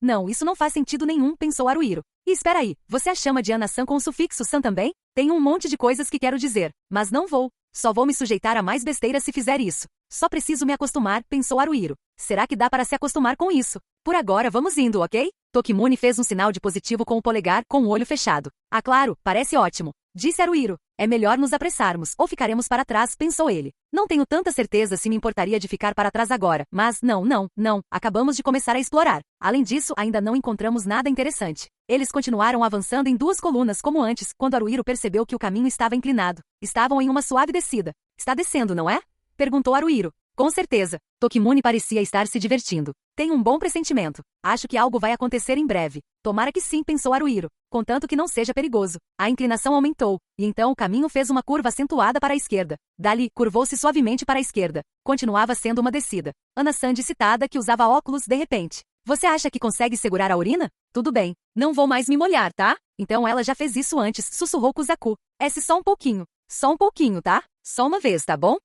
Não, isso não faz sentido nenhum, pensou Haruhiro. E espera aí, você a chama de Ana-san com o sufixo san também? Tem um monte de coisas que quero dizer, mas não vou. Só vou me sujeitar a mais besteiras se fizer isso. Só preciso me acostumar, pensou Haruhiro. Será que dá para se acostumar com isso? Por agora vamos indo, ok? Tokimune fez um sinal de positivo com o polegar, com o olho fechado. Ah, claro, parece ótimo. Disse Haruhiro. É melhor nos apressarmos, ou ficaremos para trás, pensou ele. Não tenho tanta certeza se me importaria de ficar para trás agora, mas não, acabamos de começar a explorar. Além disso, ainda não encontramos nada interessante. Eles continuaram avançando em duas colunas como antes, quando Haruhiro percebeu que o caminho estava inclinado. Estavam em uma suave descida. Está descendo, não é? Perguntou Haruhiro. Com certeza. Tokimune parecia estar se divertindo. Tenho um bom pressentimento. Acho que algo vai acontecer em breve. Tomara que sim, pensou Haruhiro. Contanto que não seja perigoso. A inclinação aumentou, e então o caminho fez uma curva acentuada para a esquerda. Dali, curvou-se suavemente para a esquerda. Continuava sendo uma descida. Ana-san disse Tada que usava óculos de repente. Você acha que consegue segurar a urina? Tudo bem. Não vou mais me molhar, tá? Então ela já fez isso antes, sussurrou Kuzaku. Esse só um pouquinho. Só um pouquinho, tá? Só uma vez, tá bom?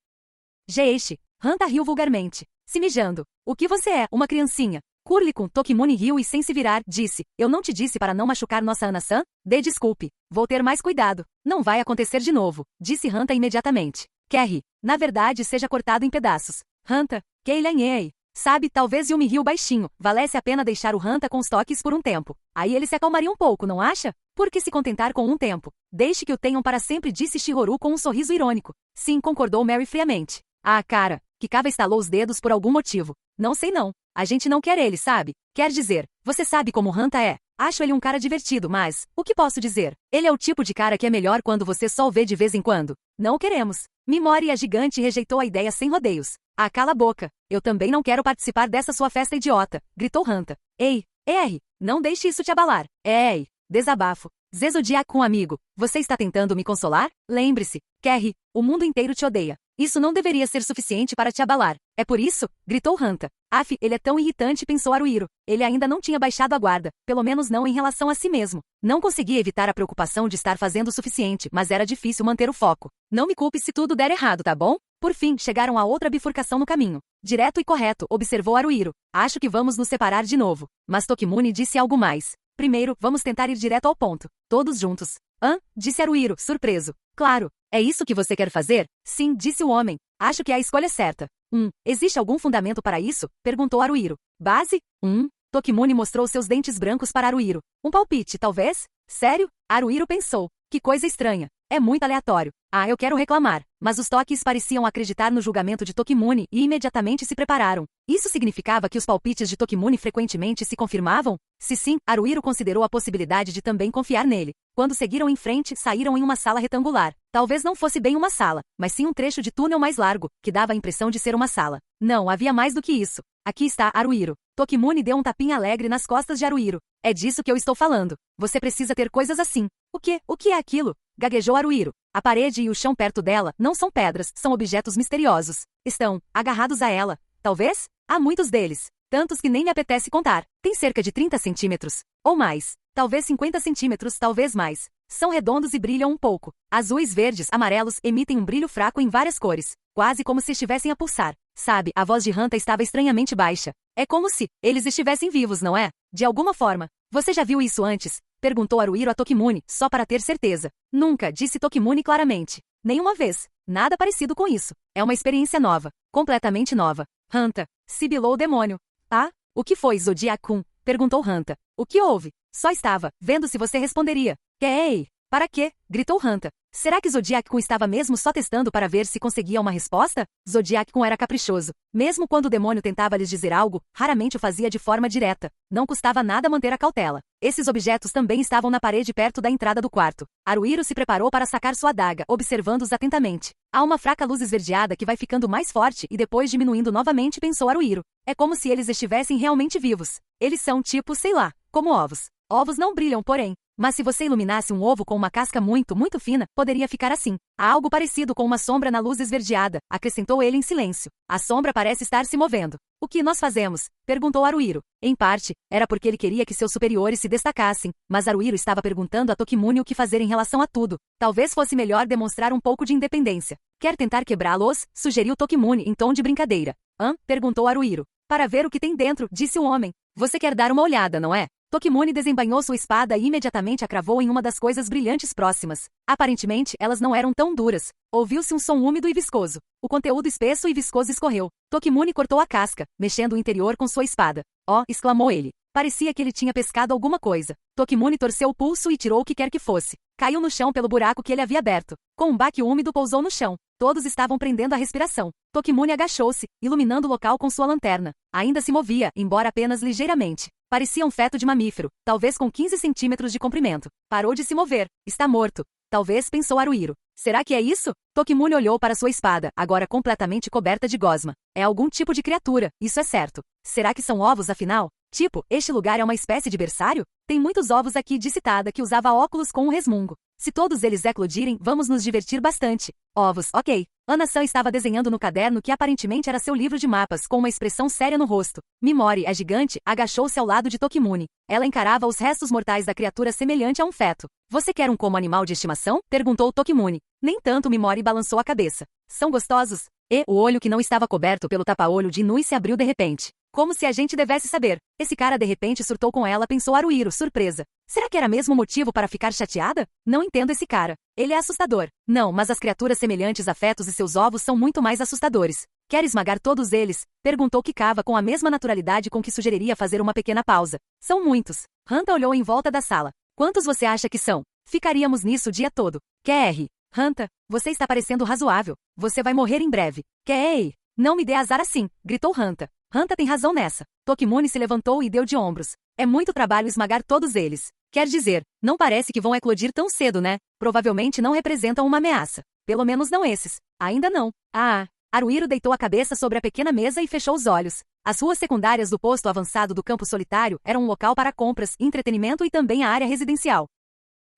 Geishi. Hanta riu vulgarmente. Se mijando. O que você é, uma criancinha? Curly-kun, Tokimune riu e sem se virar, disse, eu não te disse para não machucar nossa Ana-san? Dê desculpe. Vou ter mais cuidado. Não vai acontecer de novo, disse Hanta imediatamente. Kerry, na verdade seja cortado em pedaços. Hanta, Keilanhei. Sabe, talvez Yumi riu baixinho, valesse a pena deixar o Hanta com os toques por um tempo. Aí ele se acalmaria um pouco, não acha? Por que se contentar com um tempo? Deixe que o tenham para sempre, disse Shihoru com um sorriso irônico. Sim, concordou Mary friamente. Ah, cara, Kikawa estalou os dedos por algum motivo. Não sei não. A gente não quer ele, sabe? Quer dizer, você sabe como Hanta é. Acho ele um cara divertido, mas, o que posso dizer? Ele é o tipo de cara que é melhor quando você só o vê de vez em quando. Não o queremos. Mimori a gigante rejeitou a ideia sem rodeios. Ah, cala a boca. Eu também não quero participar dessa sua festa idiota, gritou Hanta. Ei, não deixe isso te abalar. Ei, desabafo. Zezodiaco, amigo, você está tentando me consolar? Lembre-se, Kerry, o mundo inteiro te odeia. Isso não deveria ser suficiente para te abalar. É por isso? Gritou Hanta. Af, ele é tão irritante, pensou Haruhiro. Ele ainda não tinha baixado a guarda, pelo menos não em relação a si mesmo. Não conseguia evitar a preocupação de estar fazendo o suficiente, mas era difícil manter o foco. Não me culpe se tudo der errado, tá bom? Por fim, chegaram a outra bifurcação no caminho. Direto e correto, observou Haruhiro. Acho que vamos nos separar de novo. Mas Tokimune disse algo mais. Primeiro, vamos tentar ir direto ao ponto. Todos juntos. Hã? Disse Haruhiro, surpreso. Claro. É isso que você quer fazer? Sim, disse o homem. Acho que é a escolha certa. Existe algum fundamento para isso? Perguntou Haruhiro. Base? Tokimune mostrou seus dentes brancos para Haruhiro. Um palpite, talvez? Sério? Haruhiro pensou. Que coisa estranha. É muito aleatório. Ah, eu quero reclamar. Mas os toques pareciam acreditar no julgamento de Tokimune e imediatamente se prepararam. Isso significava que os palpites de Tokimune frequentemente se confirmavam? Se sim, Haruhiro considerou a possibilidade de também confiar nele. Quando seguiram em frente, saíram em uma sala retangular. Talvez não fosse bem uma sala, mas sim um trecho de túnel mais largo, que dava a impressão de ser uma sala. Não, havia mais do que isso. Aqui está, Haruhiro. Tokimune deu um tapinha alegre nas costas de Haruhiro. É disso que eu estou falando. Você precisa ter coisas assim. O que é aquilo? Gaguejou Haruhiro. A parede e o chão perto dela não são pedras, são objetos misteriosos. Estão agarrados a ela. Talvez? Há muitos deles. Tantos que nem me apetece contar. Tem cerca de 30 centímetros. Ou mais. Talvez 50 centímetros, talvez mais. São redondos e brilham um pouco. Azuis, verdes, amarelos, emitem um brilho fraco em várias cores. Quase como se estivessem a pulsar. Sabe, a voz de Hanta estava estranhamente baixa. É como se eles estivessem vivos, não é? De alguma forma. Você já viu isso antes? Perguntou Haruhiro a Tokimune, só para ter certeza. Nunca, disse Tokimune claramente. Nenhuma vez. Nada parecido com isso. É uma experiência nova. Completamente nova. Hanta. Sibilou o demônio. Ah? O que foi, Zodiac-kun? Perguntou Hanta. O que houve? Só estava, vendo se você responderia. Ei! Para quê? Gritou Hanta. Será que Zodiac-kun estava mesmo só testando para ver se conseguia uma resposta? Zodiac-kun era caprichoso. Mesmo quando o demônio tentava lhes dizer algo, raramente o fazia de forma direta. Não custava nada manter a cautela. Esses objetos também estavam na parede perto da entrada do quarto. Haruhiro se preparou para sacar sua adaga, observando-os atentamente. Há uma fraca luz esverdeada que vai ficando mais forte e depois diminuindo novamente, pensou Haruhiro. É como se eles estivessem realmente vivos. Eles são tipo, sei lá, como ovos. Ovos não brilham, porém. Mas se você iluminasse um ovo com uma casca muito fina, poderia ficar assim. Há algo parecido com uma sombra na luz esverdeada, acrescentou ele em silêncio. A sombra parece estar se movendo. O que nós fazemos? Perguntou Haruhiro. Em parte, era porque ele queria que seus superiores se destacassem, mas Haruhiro estava perguntando a Tokimune o que fazer em relação a tudo. Talvez fosse melhor demonstrar um pouco de independência. Quer tentar quebrá-los? Sugeriu Tokimune em tom de brincadeira. Perguntou Haruhiro. Para ver o que tem dentro, disse o homem. Você quer dar uma olhada, não é? Tokimune desembainhou sua espada e imediatamente a cravou em uma das coisas brilhantes próximas. Aparentemente, elas não eram tão duras. Ouviu-se um som úmido e viscoso. O conteúdo espesso e viscoso escorreu. Tokimune cortou a casca, mexendo o interior com sua espada. Oh! Exclamou ele. Parecia que ele tinha pescado alguma coisa. Tokimune torceu o pulso e tirou o que quer que fosse. Caiu no chão pelo buraco que ele havia aberto. Com um baque úmido pousou no chão. Todos estavam prendendo a respiração. Tokimune agachou-se, iluminando o local com sua lanterna. Ainda se movia, embora apenas ligeiramente. Parecia um feto de mamífero, talvez com 15 centímetros de comprimento. Parou de se mover. Está morto. Talvez, pensou Haruhiro. Será que é isso? Tokimune olhou para sua espada, agora completamente coberta de gosma. É algum tipo de criatura, isso é certo. Será que são ovos, afinal? Tipo, este lugar é uma espécie de berçário? Tem muitos ovos aqui, disse Tada, que usava óculos com um resmungo. Se todos eles eclodirem, vamos nos divertir bastante. Ovos, ok. Ana-san estava desenhando no caderno que aparentemente era seu livro de mapas, com uma expressão séria no rosto. Mimori, a gigante, agachou-se ao lado de Tokimune. Ela encarava os restos mortais da criatura semelhante a um feto. Você quer um como animal de estimação? Perguntou Tokimune. Nem tanto, Mimori balançou a cabeça. São gostosos? E o olho que não estava coberto pelo tapa-olho de Inui se abriu de repente. Como se a gente devesse saber. Esse cara de repente surtou com ela, pensou Haruhiro, surpresa. Será que era mesmo motivo para ficar chateada? Não entendo esse cara. Ele é assustador. Não, mas as criaturas semelhantes a fetos e seus ovos são muito mais assustadores. Quer esmagar todos eles? Perguntou Kikawa com a mesma naturalidade com que sugeriria fazer uma pequena pausa. São muitos. Hanta olhou em volta da sala. Quantos você acha que são? Ficaríamos nisso o dia todo. QR. Hanta, você está parecendo razoável. Você vai morrer em breve. Ei, não me dê azar assim, gritou Hanta. Hanta tem razão nessa. Tokimune se levantou e deu de ombros. É muito trabalho esmagar todos eles. Quer dizer, não parece que vão eclodir tão cedo, né? Provavelmente não representam uma ameaça. Pelo menos não esses. Ainda não. Haruhiro deitou a cabeça sobre a pequena mesa e fechou os olhos. As ruas secundárias do posto avançado do campo solitário eram um local para compras, entretenimento e também a área residencial.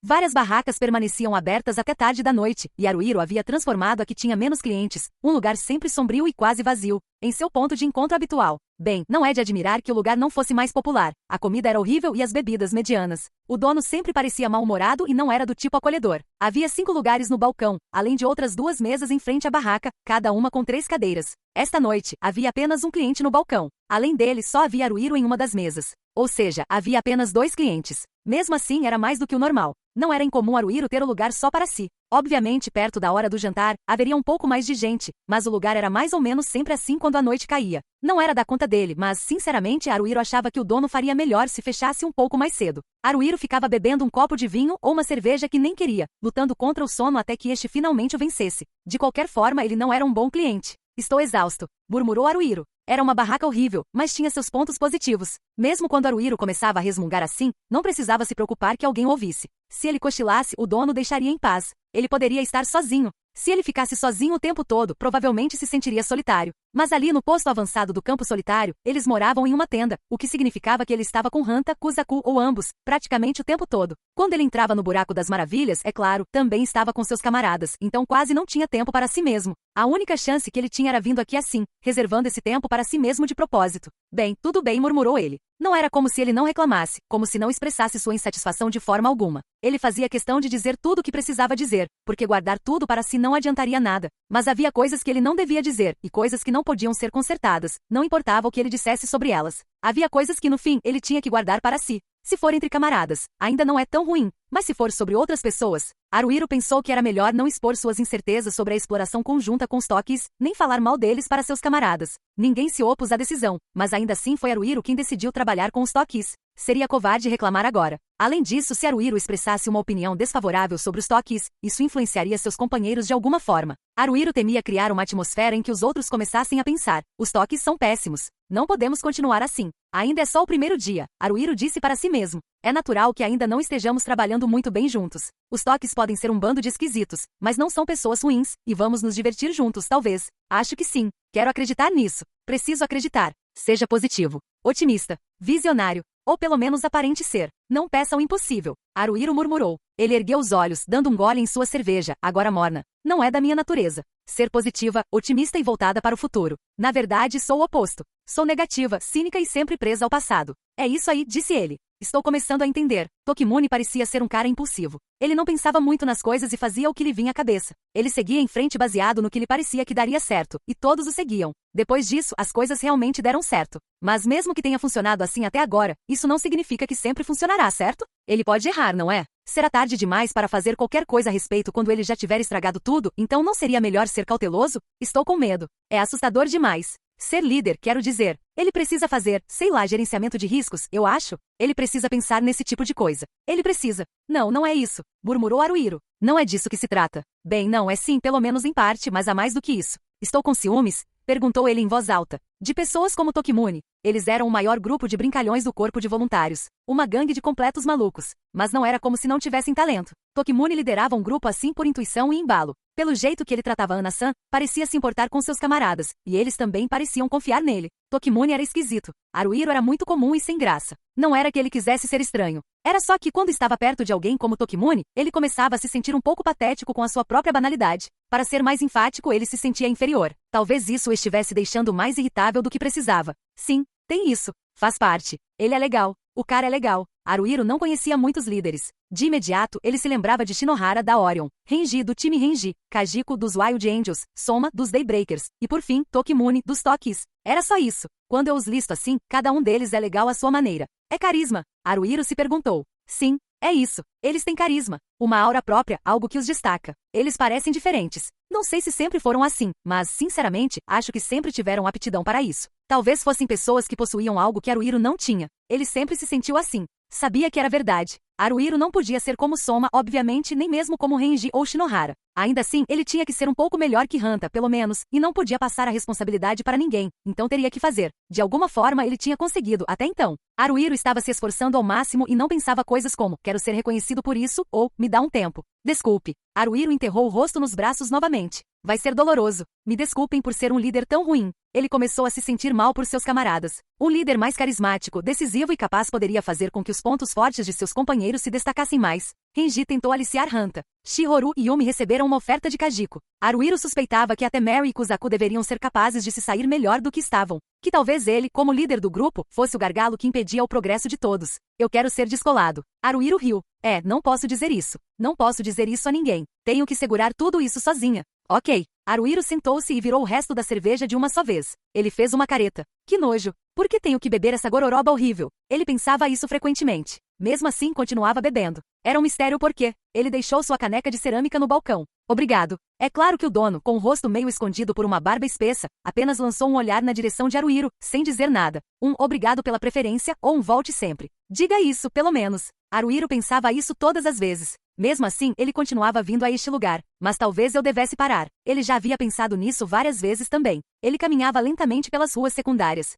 Várias barracas permaneciam abertas até tarde da noite, e Haruhiro havia transformado a que tinha menos clientes, um lugar sempre sombrio e quase vazio, em seu ponto de encontro habitual. Bem, não é de admirar que o lugar não fosse mais popular. A comida era horrível e as bebidas medianas. O dono sempre parecia mal-humorado e não era do tipo acolhedor. Havia 5 lugares no balcão, além de outras 2 mesas em frente à barraca, cada uma com 3 cadeiras. Esta noite, havia apenas um cliente no balcão. Além dele, só havia Haruhiro em uma das mesas. Ou seja, havia apenas 2 clientes. Mesmo assim, era mais do que o normal. Não era incomum Haruhiro ter o lugar só para si. Obviamente, perto da hora do jantar, haveria um pouco mais de gente, mas o lugar era mais ou menos sempre assim quando a noite caía. Não era da conta dele, mas, sinceramente, Haruhiro achava que o dono faria melhor se fechasse um pouco mais cedo. Haruhiro ficava bebendo um copo de vinho ou uma cerveja que nem queria, lutando contra o sono até que este finalmente o vencesse. De qualquer forma, ele não era um bom cliente. Estou exausto, murmurou Haruhiro. Era uma barraca horrível, mas tinha seus pontos positivos. Mesmo quando Haruhiro começava a resmungar assim, não precisava se preocupar que alguém o ouvisse. Se ele cochilasse, o dono deixaria em paz. Ele poderia estar sozinho. Se ele ficasse sozinho o tempo todo, provavelmente se sentiria solitário. Mas ali no posto avançado do campo solitário, eles moravam em uma tenda, o que significava que ele estava com Hanta, Kuzaku ou ambos, praticamente o tempo todo. Quando ele entrava no Buraco das Maravilhas, é claro, também estava com seus camaradas, então quase não tinha tempo para si mesmo. A única chance que ele tinha era vindo aqui assim, reservando esse tempo para si mesmo de propósito. Bem, tudo bem, murmurou ele. Não era como se ele não reclamasse, como se não expressasse sua insatisfação de forma alguma. Ele fazia questão de dizer tudo o que precisava dizer, porque guardar tudo para si não adiantaria nada. Mas havia coisas que ele não devia dizer, e coisas que não podiam ser consertadas, não importava o que ele dissesse sobre elas. Havia coisas que no fim ele tinha que guardar para si. Se for entre camaradas, ainda não é tão ruim, mas se for sobre outras pessoas, Haruhiro pensou que era melhor não expor suas incertezas sobre a exploração conjunta com os Tokis, nem falar mal deles para seus camaradas. Ninguém se opôs à decisão, mas ainda assim foi Haruhiro quem decidiu trabalhar com os Tokis. Seria covarde reclamar agora. Além disso, se Haruhiro expressasse uma opinião desfavorável sobre os Tokis, isso influenciaria seus companheiros de alguma forma. Haruhiro temia criar uma atmosfera em que os outros começassem a pensar: os Tokis são péssimos. Não podemos continuar assim. Ainda é só o primeiro dia, Haruhiro disse para si mesmo. É natural que ainda não estejamos trabalhando muito bem juntos. Os Tokis podem ser um bando de esquisitos, mas não são pessoas ruins, e vamos nos divertir juntos, talvez. Acho que sim. Quero acreditar nisso. Preciso acreditar. Seja positivo, otimista, visionário, ou pelo menos aparente ser. Não peça o impossível. Haruhiro murmurou. Ele ergueu os olhos, dando um gole em sua cerveja, agora morna. Não é da minha natureza. Ser positiva, otimista e voltada para o futuro. Na verdade, sou o oposto. Sou negativa, cínica e sempre presa ao passado. É isso aí, disse ele. Estou começando a entender. Tokimune parecia ser um cara impulsivo. Ele não pensava muito nas coisas e fazia o que lhe vinha à cabeça. Ele seguia em frente baseado no que lhe parecia que daria certo, e todos o seguiam. Depois disso, as coisas realmente deram certo. Mas mesmo que tenha funcionado assim até agora, isso não significa que sempre funcionará, certo? Ele pode errar, não é? Será tarde demais para fazer qualquer coisa a respeito quando ele já tiver estragado tudo, então não seria melhor ser cauteloso? Estou com medo. É assustador demais. Ser líder, quero dizer. Ele precisa fazer, sei lá, gerenciamento de riscos, eu acho. Ele precisa pensar nesse tipo de coisa. Ele precisa. Não, não é isso, murmurou Haruhiro. Não é disso que se trata. Bem, não, é sim, pelo menos em parte, mas há mais do que isso. Estou com ciúmes? Perguntou ele em voz alta. De pessoas como Tokimune. Eles eram o maior grupo de brincalhões do corpo de voluntários. Uma gangue de completos malucos. Mas não era como se não tivessem talento. Tokimune liderava um grupo assim por intuição e embalo. Pelo jeito que ele tratava Ana-san, parecia se importar com seus camaradas, e eles também pareciam confiar nele. Tokimune era esquisito. Haruhiro era muito comum e sem graça. Não era que ele quisesse ser estranho. Era só que quando estava perto de alguém como Tokimune, ele começava a se sentir um pouco patético com a sua própria banalidade. Para ser mais enfático, ele se sentia inferior. Talvez isso o estivesse deixando mais irritável do que precisava. Sim, tem isso. Faz parte. Ele é legal. O cara é legal. Haruhiro não conhecia muitos líderes. De imediato, ele se lembrava de Shinohara da Orion, Renji do time Renji, Kajiko dos Wild Angels, Soma dos Daybreakers, e por fim, Tokimune dos Tokis. Era só isso. Quando eu os listo assim, cada um deles é legal à sua maneira. É carisma? Haruhiro se perguntou. Sim, é isso. Eles têm carisma. Uma aura própria, algo que os destaca. Eles parecem diferentes. Não sei se sempre foram assim, mas, sinceramente, acho que sempre tiveram aptidão para isso. Talvez fossem pessoas que possuíam algo que Haruhiro não tinha. Ele sempre se sentiu assim. Sabia que era verdade. Haruhiro não podia ser como Soma, obviamente, nem mesmo como Renji ou Shinohara. Ainda assim, ele tinha que ser um pouco melhor que Hanta, pelo menos, e não podia passar a responsabilidade para ninguém, então teria que fazer. De alguma forma, ele tinha conseguido, até então. Haruhiro estava se esforçando ao máximo e não pensava coisas como, quero ser reconhecido por isso, ou, me dá um tempo. Desculpe. Haruhiro enterrou o rosto nos braços novamente. Vai ser doloroso. Me desculpem por ser um líder tão ruim. Ele começou a se sentir mal por seus camaradas. Um líder mais carismático, decisivo e capaz poderia fazer com que os pontos fortes de seus companheiros se destacassem mais. Renji tentou aliciar Hanta. Shihoru e Yumi receberam uma oferta de Kajiko. Haruhiro suspeitava que até Mary e Kusaku deveriam ser capazes de se sair melhor do que estavam. Que talvez ele, como líder do grupo, fosse o gargalo que impedia o progresso de todos. Eu quero ser descolado. Haruhiro riu. Não posso dizer isso. Não posso dizer isso a ninguém. Tenho que segurar tudo isso sozinha. Ok. Haruhiro sentou-se e virou o resto da cerveja de uma só vez. Ele fez uma careta. Que nojo. Por que tenho que beber essa gororoba horrível? Ele pensava isso frequentemente. Mesmo assim, continuava bebendo. Era um mistério por quê. Ele deixou sua caneca de cerâmica no balcão. Obrigado. É claro que o dono, com o rosto meio escondido por uma barba espessa, apenas lançou um olhar na direção de Haruhiro, sem dizer nada. Um obrigado pela preferência ou um volte sempre. Diga isso, pelo menos. Haruhiro pensava isso todas as vezes. Mesmo assim, ele continuava vindo a este lugar. Mas talvez eu devesse parar. Ele já havia pensado nisso várias vezes também. Ele caminhava lentamente pelas ruas secundárias.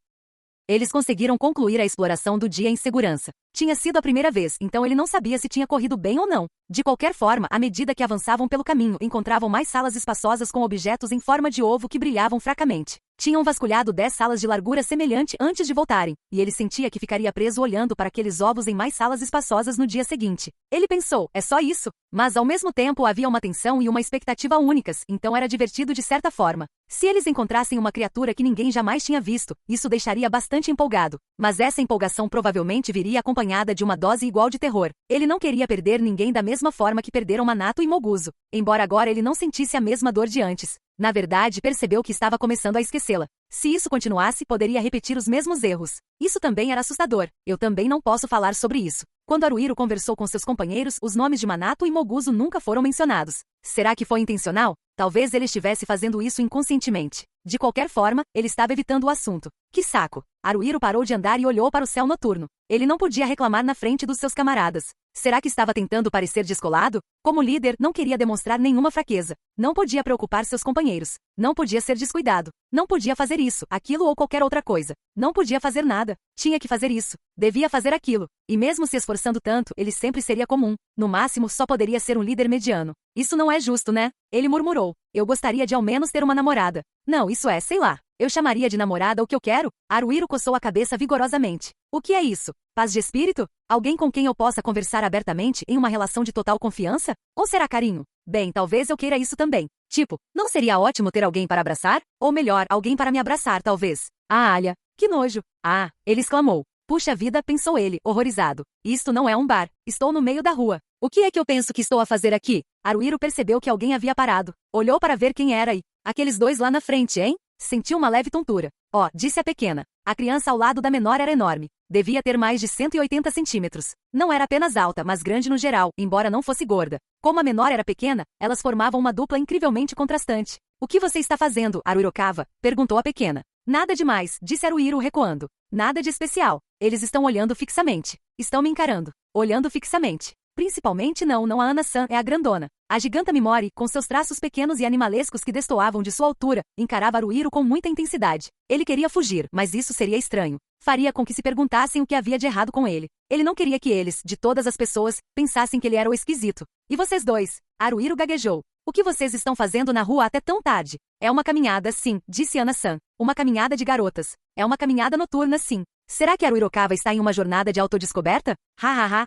Eles conseguiram concluir a exploração do dia em segurança. Tinha sido a primeira vez, então ele não sabia se tinha corrido bem ou não. De qualquer forma, à medida que avançavam pelo caminho, encontravam mais salas espaçosas com objetos em forma de ovo que brilhavam fracamente. Tinham vasculhado 10 salas de largura semelhante antes de voltarem, e ele sentia que ficaria preso olhando para aqueles ovos em mais salas espaçosas no dia seguinte. Ele pensou, é só isso? Mas ao mesmo tempo havia uma tensão e uma expectativa únicas, então era divertido de certa forma. Se eles encontrassem uma criatura que ninguém jamais tinha visto, isso deixaria bastante empolgado. Mas essa empolgação provavelmente viria acompanhada de uma dose igual de terror. Ele não queria perder ninguém da mesma forma que perderam Manato e Moguzo, embora agora ele não sentisse a mesma dor de antes. Na verdade, percebeu que estava começando a esquecê-la. Se isso continuasse, poderia repetir os mesmos erros. Isso também era assustador. Eu também não posso falar sobre isso. Quando Haruhiro conversou com seus companheiros, os nomes de Manato e Moguzo nunca foram mencionados. Será que foi intencional? Talvez ele estivesse fazendo isso inconscientemente. De qualquer forma, ele estava evitando o assunto. Que saco! Haruhiro parou de andar e olhou para o céu noturno. Ele não podia reclamar na frente dos seus camaradas. Será que estava tentando parecer descolado? Como líder, não queria demonstrar nenhuma fraqueza. Não podia preocupar seus companheiros. Não podia ser descuidado. Não podia fazer isso, aquilo ou qualquer outra coisa. Não podia fazer nada. Tinha que fazer isso. Devia fazer aquilo. E mesmo se esforçando tanto, ele sempre seria comum. No máximo, só poderia ser um líder mediano. Isso não é justo, né? Ele murmurou. Eu gostaria de ao menos ter uma namorada. Não, isso é, sei lá. Eu chamaria de namorada o que eu quero? Haruhiro coçou a cabeça vigorosamente. O que é isso? Paz de espírito? Alguém com quem eu possa conversar abertamente em uma relação de total confiança? Ou será carinho? Bem, talvez eu queira isso também. Tipo, não seria ótimo ter alguém para abraçar? Ou melhor, alguém para me abraçar, talvez. Ah, Alia, que nojo. Ah, ele exclamou. Puxa vida, pensou ele, horrorizado. Isto não é um bar. Estou no meio da rua. O que é que eu penso que estou a fazer aqui? Haruhiro percebeu que alguém havia parado. Olhou para ver quem era e... Aqueles dois lá na frente, hein? Sentiu uma leve tontura. Ó, disse a pequena. A criança ao lado da menor era enorme. Devia ter mais de 180 centímetros. Não era apenas alta, mas grande no geral, embora não fosse gorda. Como a menor era pequena, elas formavam uma dupla incrivelmente contrastante. O que você está fazendo, Haruhiro-kawa? Perguntou a pequena. Nada demais, disse Haruhiro recuando. Nada de especial. Eles estão olhando fixamente. Estão me encarando. Olhando fixamente. Principalmente não a Ana-san é a grandona. A giganta Mimori, com seus traços pequenos e animalescos que destoavam de sua altura, encarava Haruhiro com muita intensidade. Ele queria fugir, mas isso seria estranho. Faria com que se perguntassem o que havia de errado com ele. Ele não queria que eles, de todas as pessoas, pensassem que ele era o esquisito. E vocês dois? Haruhiro gaguejou. O que vocês estão fazendo na rua até tão tarde? É uma caminhada, sim, disse Ana-san. Uma caminhada de garotas. É uma caminhada noturna, sim. Será que Haruhiro-kawa está em uma jornada de autodescoberta?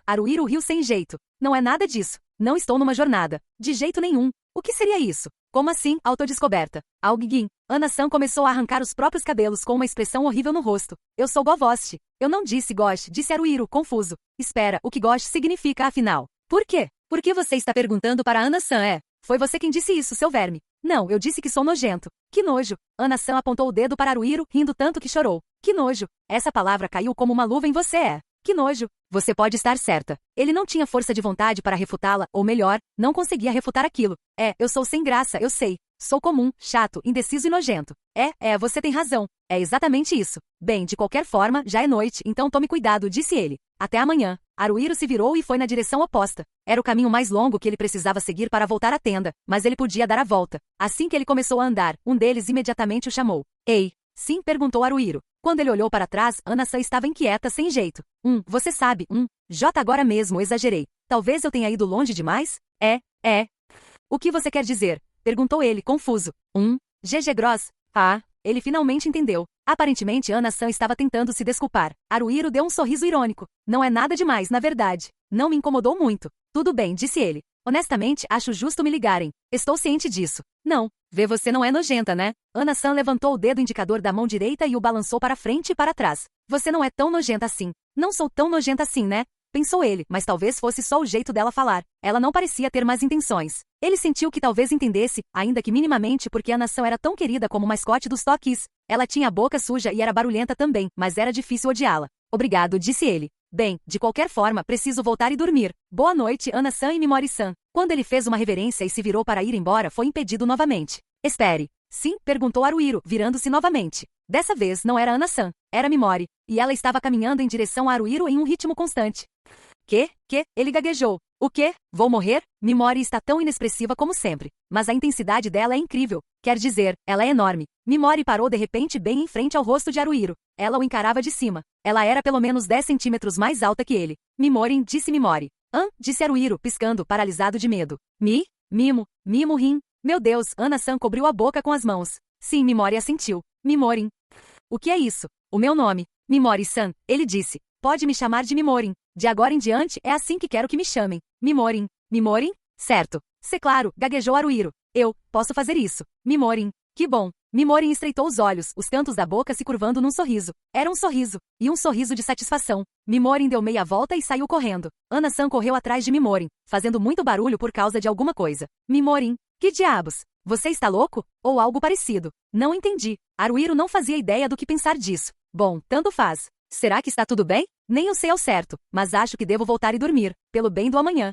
Haruhiro riu sem jeito. Não é nada disso. Não estou numa jornada. De jeito nenhum. O que seria isso? Como assim, autodescoberta? Alguém. Ana-san começou a arrancar os próprios cabelos com uma expressão horrível no rosto. Eu sou Govoshi. Eu não disse Gosh, disse Haruhiro, confuso. Espera, o que Gosh significa afinal? Por quê? Por que você está perguntando para Ana-san, Foi você quem disse isso, seu verme. Não, eu disse que sou nojento. Que nojo. Ana-san apontou o dedo para Haruhiro, rindo tanto que chorou. Que nojo. Essa palavra caiu como uma luva em você, Que nojo. Você pode estar certa. Ele não tinha força de vontade para refutá-la, ou melhor, não conseguia refutar aquilo. Eu sou sem graça, eu sei. Sou comum, chato, indeciso e nojento. Você tem razão. É exatamente isso. Bem, de qualquer forma, já é noite, então tome cuidado, disse ele. Até amanhã. Haruhiro se virou e foi na direção oposta. Era o caminho mais longo que ele precisava seguir para voltar à tenda, mas ele podia dar a volta. Assim que ele começou a andar, um deles imediatamente o chamou. Ei! Sim, perguntou Haruhiro. Quando ele olhou para trás, Ana-san estava inquieta, sem jeito. Você sabe, J agora mesmo, exagerei. Talvez eu tenha ido longe demais? O que você quer dizer? Perguntou ele, confuso. GG Gross. Ele finalmente entendeu. Aparentemente Ana-san estava tentando se desculpar. Haruhiro deu um sorriso irônico. Não é nada demais, na verdade. Não me incomodou muito. Tudo bem, disse ele. Honestamente, acho justo me ligarem. Estou ciente disso. Não. Vê, você não é nojenta, né? Ana-san levantou o dedo indicador da mão direita e o balançou para frente e para trás. Você não é tão nojenta assim. Não sou tão nojenta assim, né? Pensou ele, mas talvez fosse só o jeito dela falar. Ela não parecia ter más intenções. Ele sentiu que talvez entendesse, ainda que minimamente, porque Ana-san era tão querida como o mascote dos Tokis. Ela tinha a boca suja e era barulhenta também, mas era difícil odiá-la. Obrigado, disse ele. Bem, de qualquer forma, preciso voltar e dormir. Boa noite, Ana-san e Mimori-san. Quando ele fez uma reverência e se virou para ir embora, foi impedido novamente. Espere. Sim, perguntou Haruhiro, virando-se novamente. Dessa vez não era Ana-san, era Mimori, e ela estava caminhando em direção a Haruhiro em um ritmo constante. Que? Ele gaguejou. O quê? Vou morrer? Mimori está tão inexpressiva como sempre, mas a intensidade dela é incrível. Quer dizer, ela é enorme. Mimori parou de repente bem em frente ao rosto de Haruhiro. Ela o encarava de cima. Ela era pelo menos 10 centímetros mais alta que ele. Mimorin, disse Mimori. Disse Haruhiro, piscando, paralisado de medo. Mimo rim. Meu Deus, Ana-san cobriu a boca com as mãos. Sim, Mimori assentiu. Mimorin. O que é isso? O meu nome. Mimori-san, ele disse. Pode me chamar de Mimorin. De agora em diante, é assim que quero que me chamem. Mimorin. Mimorin? Certo. Claro, gaguejou Haruhiro. Eu posso fazer isso. Mimorin. Que bom. Mimorin estreitou os olhos, os cantos da boca se curvando num sorriso. Era um sorriso. E um sorriso de satisfação. Mimorin deu meia volta e saiu correndo. Ana-san correu atrás de Mimorin, fazendo muito barulho por causa de alguma coisa. Mimorin. Que diabos? Você está louco? Ou algo parecido? Não entendi. Haruhiro não fazia ideia do que pensar disso. Bom, tanto faz. Será que está tudo bem? Nem eu sei ao certo, mas acho que devo voltar e dormir, pelo bem do amanhã.